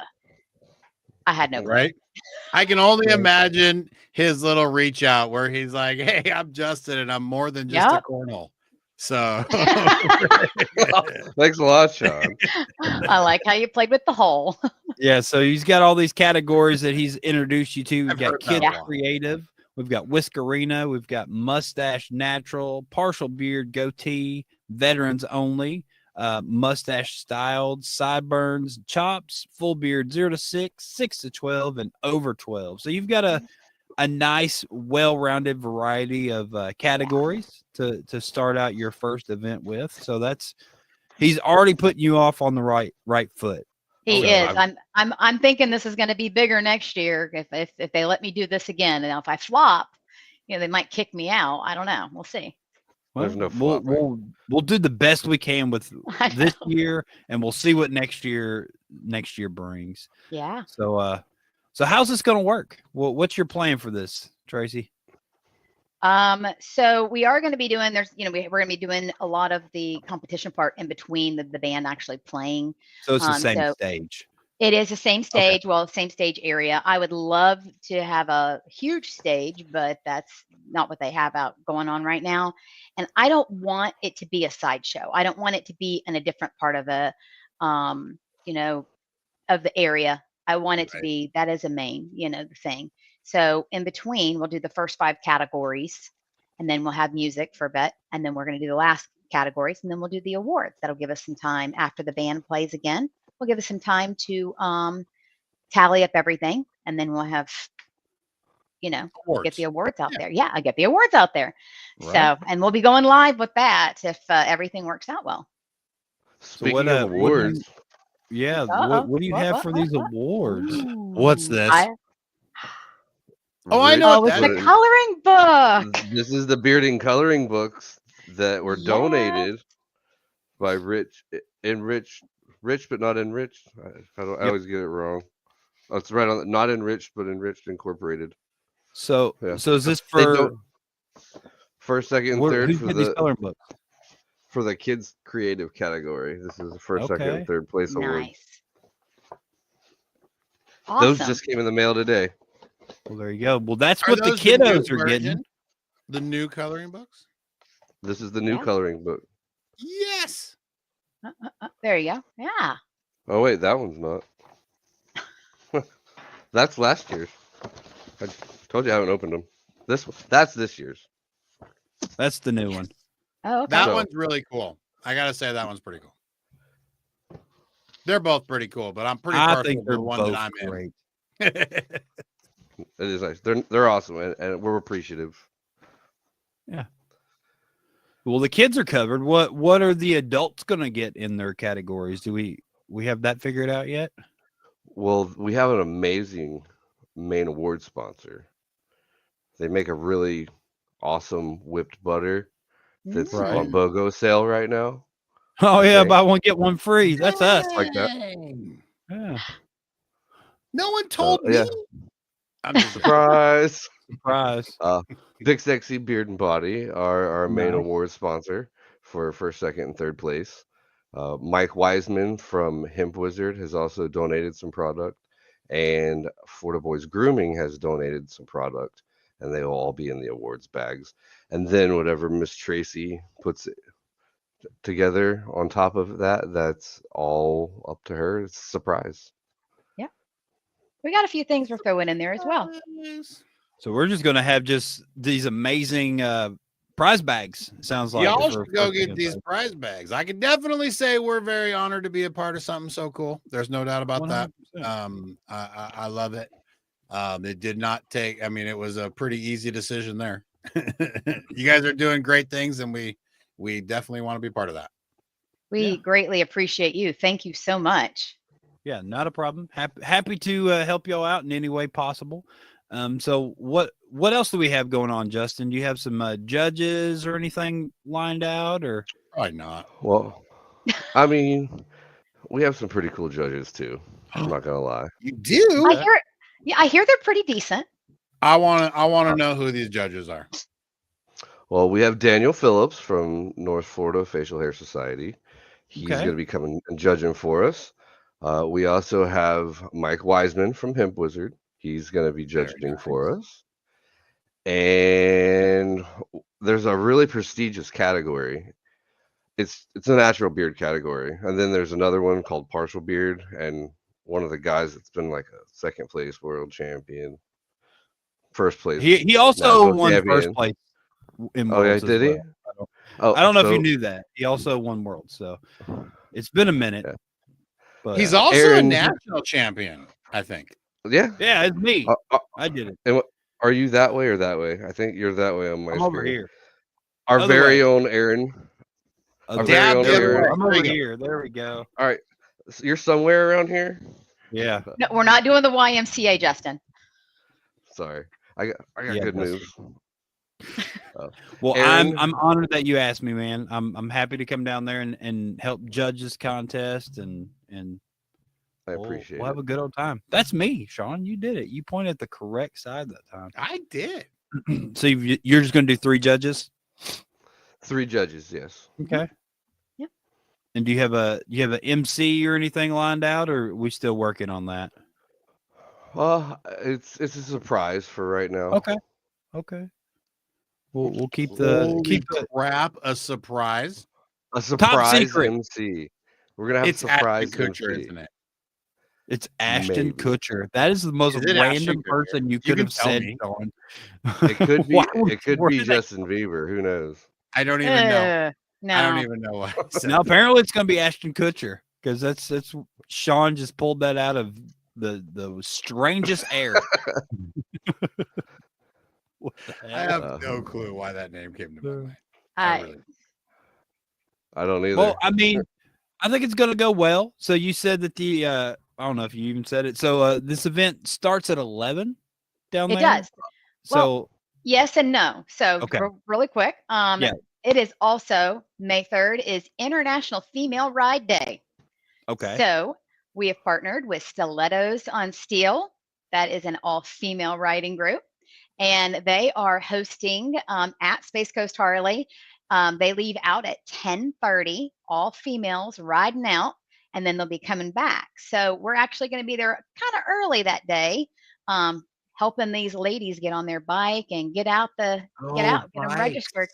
I had no clue. Right. I can only imagine his little reach out where he's like, hey, I'm Justin and I'm more than just a cornhole. So thanks a lot, Sean. I like how you played with the hole. Yeah, so he's got all these categories that he's introduced you to. We've got kids creative, we've got whiskerina, we've got mustache natural, partial beard goatee, veterans only, mustache styled, sideburns, chops, full beard 0 to 6, 6 to 12, and over 12. So you've got a nice, well-rounded variety of categories to start out your first event with. So he's already putting you off on the right foot. He is. I'm thinking this is going to be bigger next year if they let me do this again. And if I flop, they might kick me out. I don't know. We'll see. Well, There's no flop. We'll do the best we can with this year, and we'll see what next year brings. Yeah. So how's this going to work? Well, what's your plan for this, Tracy? So we are going to be doing, we're going to be doing a lot of the competition part in between the band actually playing. So it's the same stage. It is the same stage. Okay. Well, same stage area. I would love to have a huge stage, but that's not what they have going on right now. And I don't want it to be a sideshow. I don't want it to be in a different part of the area. I want it to be, that is a main, the thing. So in between, we'll do the first 5 categories, and then we'll have music for a bit, and then we're going to do the last categories, and then we'll do the awards. That'll give us some time after the band plays again. We'll give us some time to tally up everything, and then we'll have, get the awards out there. Yeah, I get the awards out there. Right. So, and we'll be going live with that if everything works out well. Speaking of awards. What do you have for these awards? What's this? I know. Oh, it's the coloring book. This is the beard and coloring books that were donated by Rich but not enriched. I always get it wrong. Oh, it's right on. Not enriched but enriched incorporated. So is this for first, second, and third for these coloring books? For the kids creative category. This is the first, second, and third place award. Nice. Awesome. Those just came in the mail today. Well, there you go. Well, that's what the kiddos are getting. The new coloring books? This is the new coloring book. Yes. There you go. Yeah. Oh, wait, that one's not. That's last year's. I told you I haven't opened them. That's this year's. That's the new one. Oh, okay. That one's really cool. I gotta say that one's pretty cool. They're both pretty cool, but I'm pretty partial to the one that I'm in. It is nice. They're awesome, and we're appreciative. Yeah. Well, the kids are covered. What are the adults going to get in their categories? Do we have that figured out yet? Well, we have an amazing main award sponsor. They make a really awesome whipped butter that's on BOGO sale right now. Oh yeah, buy one get one free. That's us. Like that. Yeah. No one told me. I'm surprised. surprise. Big Sexy Beard and Body are our main Nice. award sponsor for first, second, and third place. Mike Wiseman from Hemp Wizard has also donated some product, and Florida Boys Grooming has donated some product, and they will all be in the awards bags. And then whatever Miss Tracy puts together on top of that, that's all up to her. It's a surprise. We got a few things we're throwing in there as well. So we're just gonna have just these amazing prize bags. Sounds like Y'all for should go first get and these third. prize bags. I can definitely say we're very honored to be a part of something so cool. There's no doubt about that. 100%. I love it. It did not take. I mean, it was a pretty easy decision there. You guys are doing great things, and we definitely want to be part of that. We greatly appreciate you. Thank you so much. Yeah, not a problem. Happy to help y'all out in any way possible. So what else do we have going on, Justin? Do you have some judges or anything lined out, or Probably not. Well, I mean, we have some pretty cool judges too. I'm not gonna lie. You do? I hear they're pretty decent. I want to know who these judges are. Well, we have Daniel Phillips from North Florida Facial Hair Society. He's Okay. going to be coming and judging for us. We also have Mike Wiseman from Hemp Wizard. He's going to be judging for us. And there's a really prestigious category. It's a natural beard category. And then there's another one called partial beard. And one of the guys that's been like a second place world champion, first place. he also national won champion. first place in Oh, yeah, Worlds as did he? well. I don't know if you so- knew that. He also won Worlds, so it's been a minute. Yeah. But He's also Aaron- a national champion, I think. Yeah. yeah, it's me. I did it. And are you that way or that way? I think you're that way on my I'm screen. over here. Our Other very way. own Aaron. Other very way. own There we Aaron. go. I'm over There you go. here. There we go. All right. So you're somewhere around here? Yeah. No, we're not doing the YMCA, Justin. Sorry. I got Yeah, good that's- news. Well, Aaron- I'm honored that you asked me, man. I'm happy to come down there and help judge this contest and I appreciate we'll have it. a good old time. That's me, Sean. You did it. You pointed at the correct side that time. I did. So you're just going to do 3 judges? 3 judges, yes. Okay. Yep. And do you have a MC or anything lined out, or are we still working on that? It's a surprise for right now. Okay. Okay. We'll keep the Holy crap, a surprise. A surprise secret. MC. We're gonna have It's a surprise Ashton Kutcher, MC. isn't it? It's Ashton Maybe. Kutcher. That is the most Is it random Ashton Kutcher? person you You could can have tell said, me. Sean. It could be Why would- it could where be did that- Justin Bieber. Who knows? I don't even know. No. I don't even know what I said. Now apparently it's going to be Ashton Kutcher because that's Sean just pulled that out of the strangest air. What the I hell? have no clue why that name came to my mind. I, really- I don't either. Well, I mean, I think it's going to go well. So you said that the I don't know if you even said it. So this event starts at 11 down it there. does. So Yes and no. So Okay. really quick. Yeah. It is also May 3rd is International Female Ride Day. okay. So we have partnered with Stilettos on Steel. That is an all-female riding group. And they are hosting at Space Coast Harley. They leave out at 10:30, all females riding out, and then they'll be coming back. So we're actually going to be there kind of early that day, helping these ladies get on their bike and get them registered.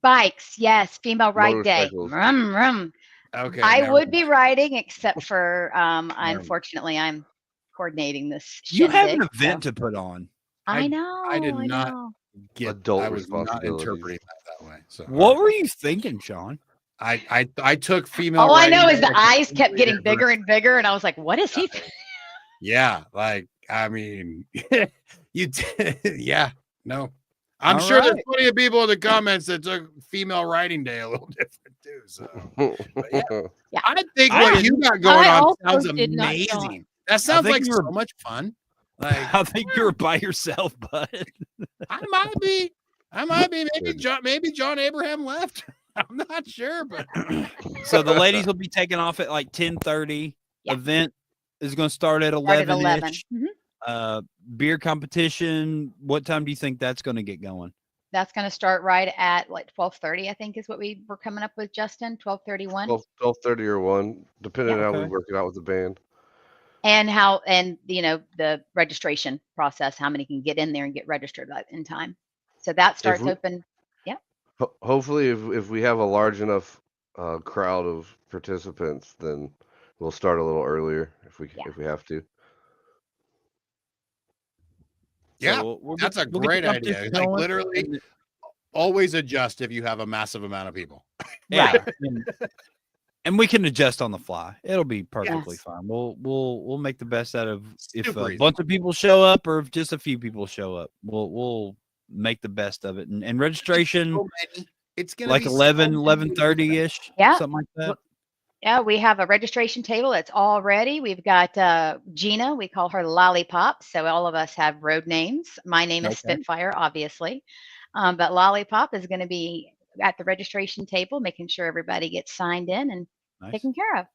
Bikes, yes, female ride day. Motorcycles. Rum, rum. Okay. I never would mind. be riding, except for mind. unfortunately, I'm coordinating this. You have an shindig, so- event to put on. I know. I did not- know. Adult I was not responsibilities. interpreting that way. So What were you thinking, Sean? I took female. All I know riding is the day eyes kept completely getting different. bigger and bigger, and I was like, "What is he?" Yeah, like I mean, you did. Yeah, no. I'm All sure there's right. plenty of people in the comments that took female riding day a little different too. So I think I what you got going I on also sounds did not amazing. know. That sounds think like you were- so much fun. Like I think you were by yourself, bud. I might be. Maybe John Abraham left. I'm not sure, but So the ladies will be taking off at like 10:30. Yeah. Event is going to start at Start at 11. 11. Mhm. beer competition. What time do you think that's going to get going? That's going to start right at like 12:30, I think is what we were coming up with, Justin. 12:31. 12:30 or 1, depending on how we Okay. work it out with the band. And the registration process, how many can get in there and get registered in time. So that starts open. Yeah. Hopefully, if we have a large enough crowd of participants, then we'll start a little earlier if we have to. Yeah, So that's a we'll get the great idea. competition Like going, literally, and- always adjust if you have a massive amount of people. yeah, and we can adjust on the fly. It'll be perfectly Yes. fine. We'll make the best out of if Super a easy. bunch of people show up or if just a few people show up. We'll make the best of it. And registration, So many. It's gonna like be 11:30 ish, Yeah. something like that. Yeah, we have a registration table that's all ready. We've got Gina, we call her Lollipop. So all of us have road names. My name is Okay. Spitfire, obviously. But Lollipop is going to be at the registration table, making sure everybody gets signed in and Nice. taken care of.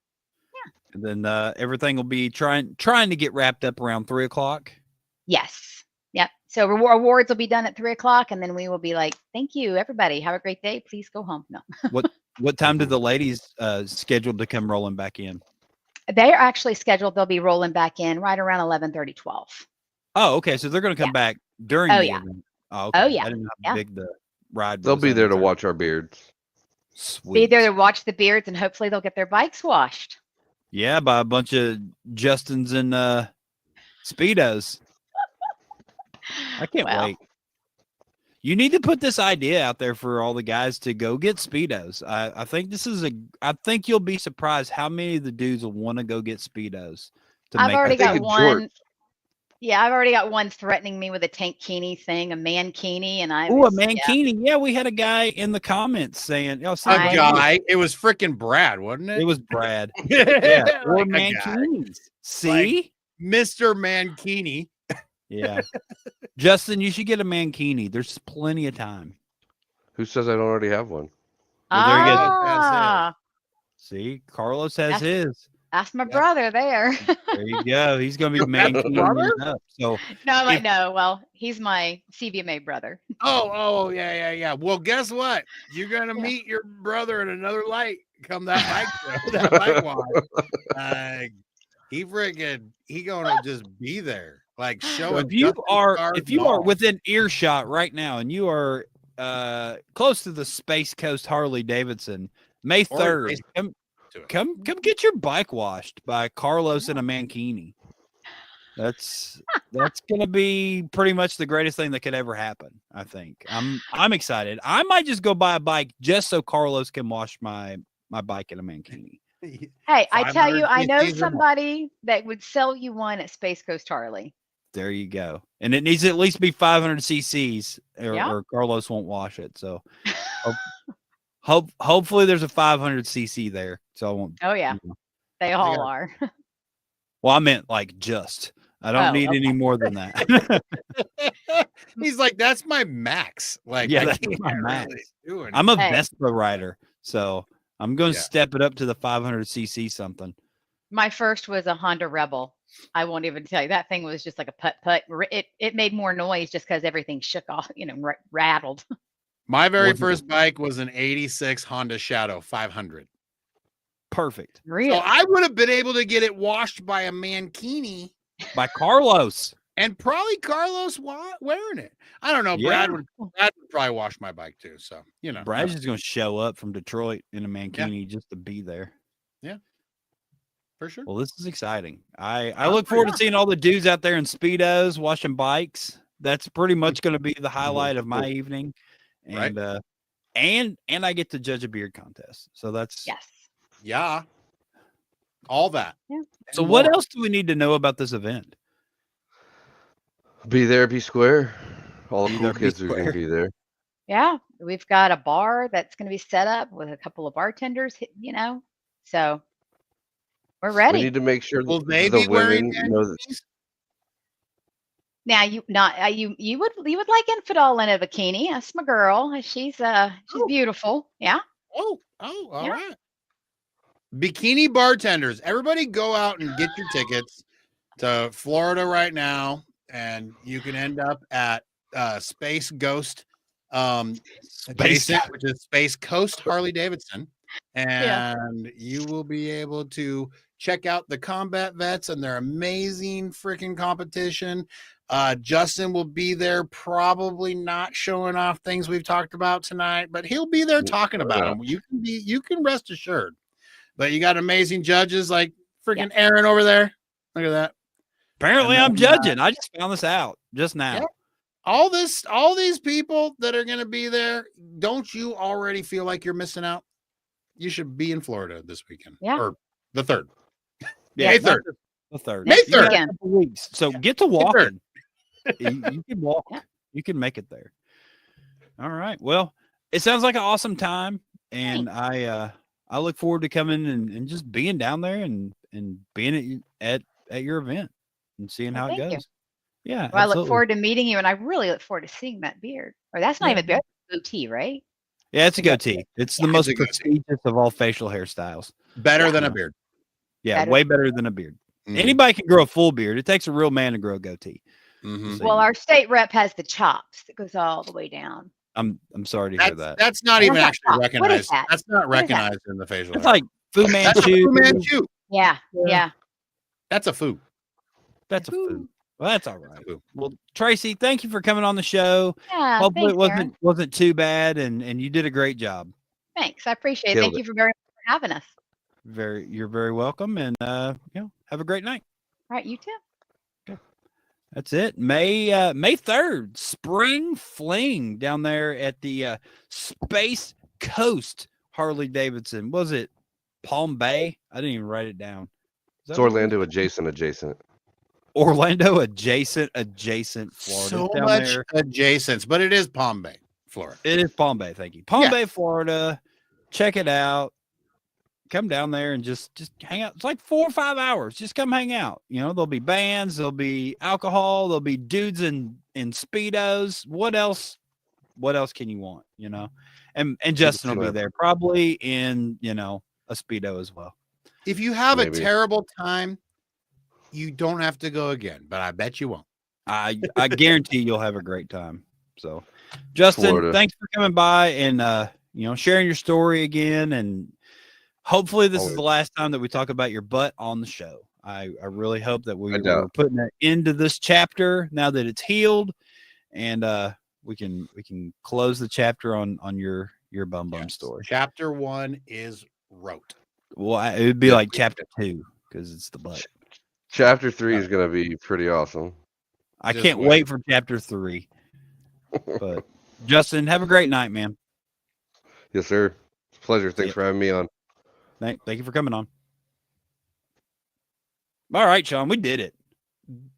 And then everything will be trying to get wrapped up around 3:00. Yes. Yep. So awards will be done at 3:00, and then we will be like, "Thank you, everybody. Have a great day. Please go home." No, What time do the ladies scheduled to come rolling back in? they are actually scheduled. They'll be rolling back in right around 11:30, 12. Oh, okay. So they're going to come back during Oh, the yeah. event. Oh, okay. Oh, yeah. I didn't know how Yeah. big the ride They'll was be on there to the watch our beards. Sweet. Be there to watch the beards, and hopefully they'll get their bikes washed. Yeah, by a bunch of Justins and Speedos. I can't Well. wait. You need to put this idea out there for all the guys to go get Speedos. I think I think you'll be surprised how many of the dudes will want to go get Speedos. I've already got think one. jorts. Yeah, I've already got one threatening me with a tankini thing, a mankini, and I. Oh, a was- yeah. mankini. Yeah, we had a guy in the comments saying, "Oh, A I- guy. It was freaking Brad, wasn't it? it was Brad." Yeah, or Like a guy. mankinis. See, Mr. Mankini. yeah, Justin, you should get a mankini. There's plenty of time. Who says I don't already have one? Well, there you go. Ah, See, Carlos has That's- his. that's my brother there. There you go. He's gonna be That's the brother? mankini up. So No, no. Well, he's my CVMA brother. Oh, yeah. Well, guess what? You're gonna Yeah. meet your brother in another light. Come that bike show, that bike walk. He gonna just be there. Like show it. if you are within earshot right now and you are close to the Space Coast Harley Davidson, May Or 3rd, Facebook to it. come get your bike washed by Carlos and a mankini. That's gonna be pretty much the greatest thing that could ever happen. I think I'm excited. I might just go buy a bike just so Carlos can wash my bike in a mankini. Hey, I tell you, I 500 know cc's or more. somebody that would sell you one at Space Coast Harley. There you go. And it needs to at least be 500 cc's Yeah. or Carlos won't wash it. So hopefully there's a 500 cc there. So I won't. Oh yeah, you know. they all are. Well, I meant like just. I don't Oh, need okay. any more than that. He's like, that's my max. Like, Yeah, I that's can't my really max. do it. I'm a Hey. Vespa rider, so I'm going to Yeah. step it up to the 500 cc something. My first was a Honda Rebel. I won't even tell you. That thing was just like a putt. It made more noise just because everything shook off, rattled. My very Wasn't first bike was an 86 Honda Shadow 500. Perfect. Really? So I would have been able to get it washed by a mankini By Carlos. and probably Carlos wearing it. I don't know. Yeah. Brad would probably wash my bike too. So, Brad's just going to show up from Detroit in a mankini just to be there. for sure. Well, this is exciting. I look forward to seeing all the dudes out there in Speedos washing bikes. That's pretty much going to be the highlight of my evening. Right. And I get to judge a beard contest. So that's Yes. Yeah. All that. Yeah. So And what more. else do we need to know about this event? Be there, be square. All Be the there, cool be kids are going square. to be there. Yeah. We've got a bar that's going to be set up with a couple of bartenders, so we're We ready. need to make sure Will that they the be wearing women know that mankinis? Now you would like Infidel in a bikini. That's my girl. She's beautiful. Yeah. Oh, all Yeah. right. Bikini bartenders. Everybody go out and get your tickets. to Florida right now, and you can end up at Space Ghost adjacent, which is Space Coast Harley Davidson. And you will be able to check out the combat vets and their amazing freaking competition. Justin will be there, probably not showing off things we've talked about tonight, but he'll be there talking about them. You can rest assured. But you got amazing judges like freaking Aaron over there. Look at that. Apparently, I'm judging. I just found this out just now. Yeah. All these people that are going to be there, don't you already feel like you're missing out? You should be in Florida this weekend. Yeah. Or the 3rd. Yeah, May 3rd. The 3rd. May 3rd. Weekend. Weeks. So get to walking. You can walk. You can make it there. All right. Well, it sounds like an awesome time. And I look forward to coming and just being down there and being at your event and seeing how it goes. You. Yeah. Well, I look forward to meeting you, and I really look forward to seeing that beard. Or that's not even a beard, goatee, right? Yeah, it's a goatee. It's the most prestigious of all facial hairstyles. Better than a beard. Yeah, way better than a beard. Anybody can grow a full beard. It takes a real man to grow a goatee. So well, our state rep has the chops that goes all the way down. I'm sorry to hear that. That's not even actually recognized. What is that? That's not recognized in the facial. It's like Fu Manchu. Fu Manchu. Yeah. That's a Fu. That's a Fu. Well, that's all right. Well, Tracy, thank you for coming on the show. Yeah. Hopefully thanks, it wasn't too bad, and you did a great job. Thanks. I appreciate it. Thank you very much for having us. You're very welcome, and have a great night. All right, you too. Okay. That's it. May 3rd, Spring Fling down there at the Space Coast Harley Davidson. Was it Palm Bay? I didn't even write it down. It's Orlando adjacent. Orlando adjacent Florida. So much adjacent, but it is Palm Bay, Florida. It is Palm Bay. Thank you. Palm Bay, Florida. Check it out. Come down there and just hang out. It's like 4 or 5 hours. Just come hang out. There'll be bands, there'll be alcohol, there'll be dudes in Speedos. What else can you want? And Justin will be there, probably in a Speedo as well. If you have a terrible time, you don't have to go again, but I bet you won't. I guarantee you'll have a great time. So, Justin, Florida. Thanks for coming by and sharing your story again. And hopefully this is the last time that we talk about your butt on the show. I really hope that we're putting an end to this chapter now that it's healed, and we can close the chapter on your bum story. Chapter 1 is wrote. Well, it would be like chapter 2 because it's the butt. Chapter 3 is going to be pretty awesome. I can't wait for chapter 3. But Justin, have a great night, man. Yes, sir. It's a pleasure. Thanks for having me on. Thank you for coming on. All right, Sean, we did it.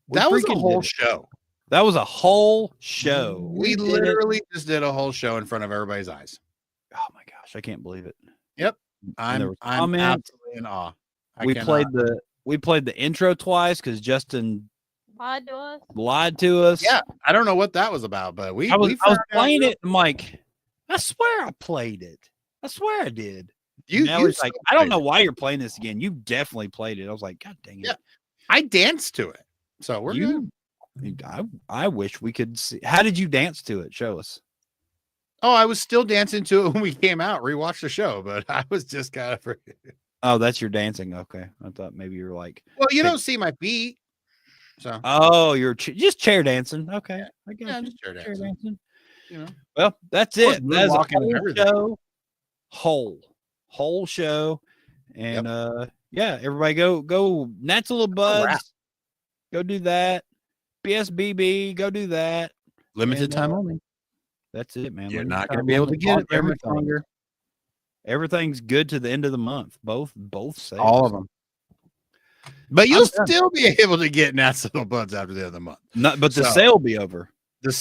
That was a whole show. That was a whole show. We literally just did a whole show in front of everybody's eyes. Oh my gosh, I can't believe it. Yep. I'm absolutely in awe. We played the intro twice because Justin lied to us. Yeah, I don't know what that was about, but I was playing it. I'm like, I swear I played it. I swear I did. It's like, I don't know why you're playing this again. You definitely played it. I was like, God dang it. Yeah, I danced to it. So we're good. I wish we could see. How did you dance to it? Show us. Oh, I was still dancing to it when we came out. Rewatch the show, but I was just kind of. Oh, that's your dancing. Okay, I thought maybe you were like. Well, you don't see my feet, so. Oh, you're just chair dancing. Okay, I guess. Yeah, just chair dancing. Well, that's it. That's a whole show, and everybody go. That's a little buzz. Go do that. BSBB, go do that. Limited time only. That's it, man. You're not going to be able to get it every longer. Everything's good to the end of the month. Both sales. All of them. But you'll still be able to get Nat's Little Buds after the end of the month. But the sale will be over.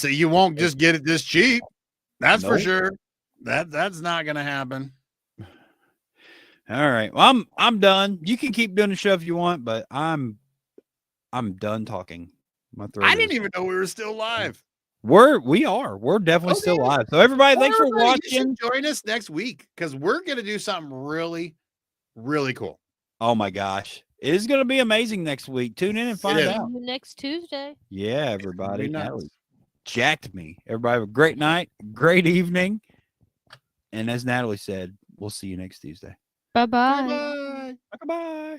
You won't just get it this cheap. That's for sure. That's not going to happen. All right. Well, I'm done. You can keep doing the show if you want, but I'm done talking. I didn't even know we were still live. We are. We're definitely still live. So everybody, thanks for watching. Join us next week because we're going to do something really, really cool. Oh my gosh. It is going to be amazing next week. Tune in and find is. out. See you next Tuesday. Yeah, everybody. nuts. Natalie jacked me. Everybody have a great night, great evening. And as Natalie said, we'll see you next Tuesday. Bye-bye. Bye-bye. Bye-bye.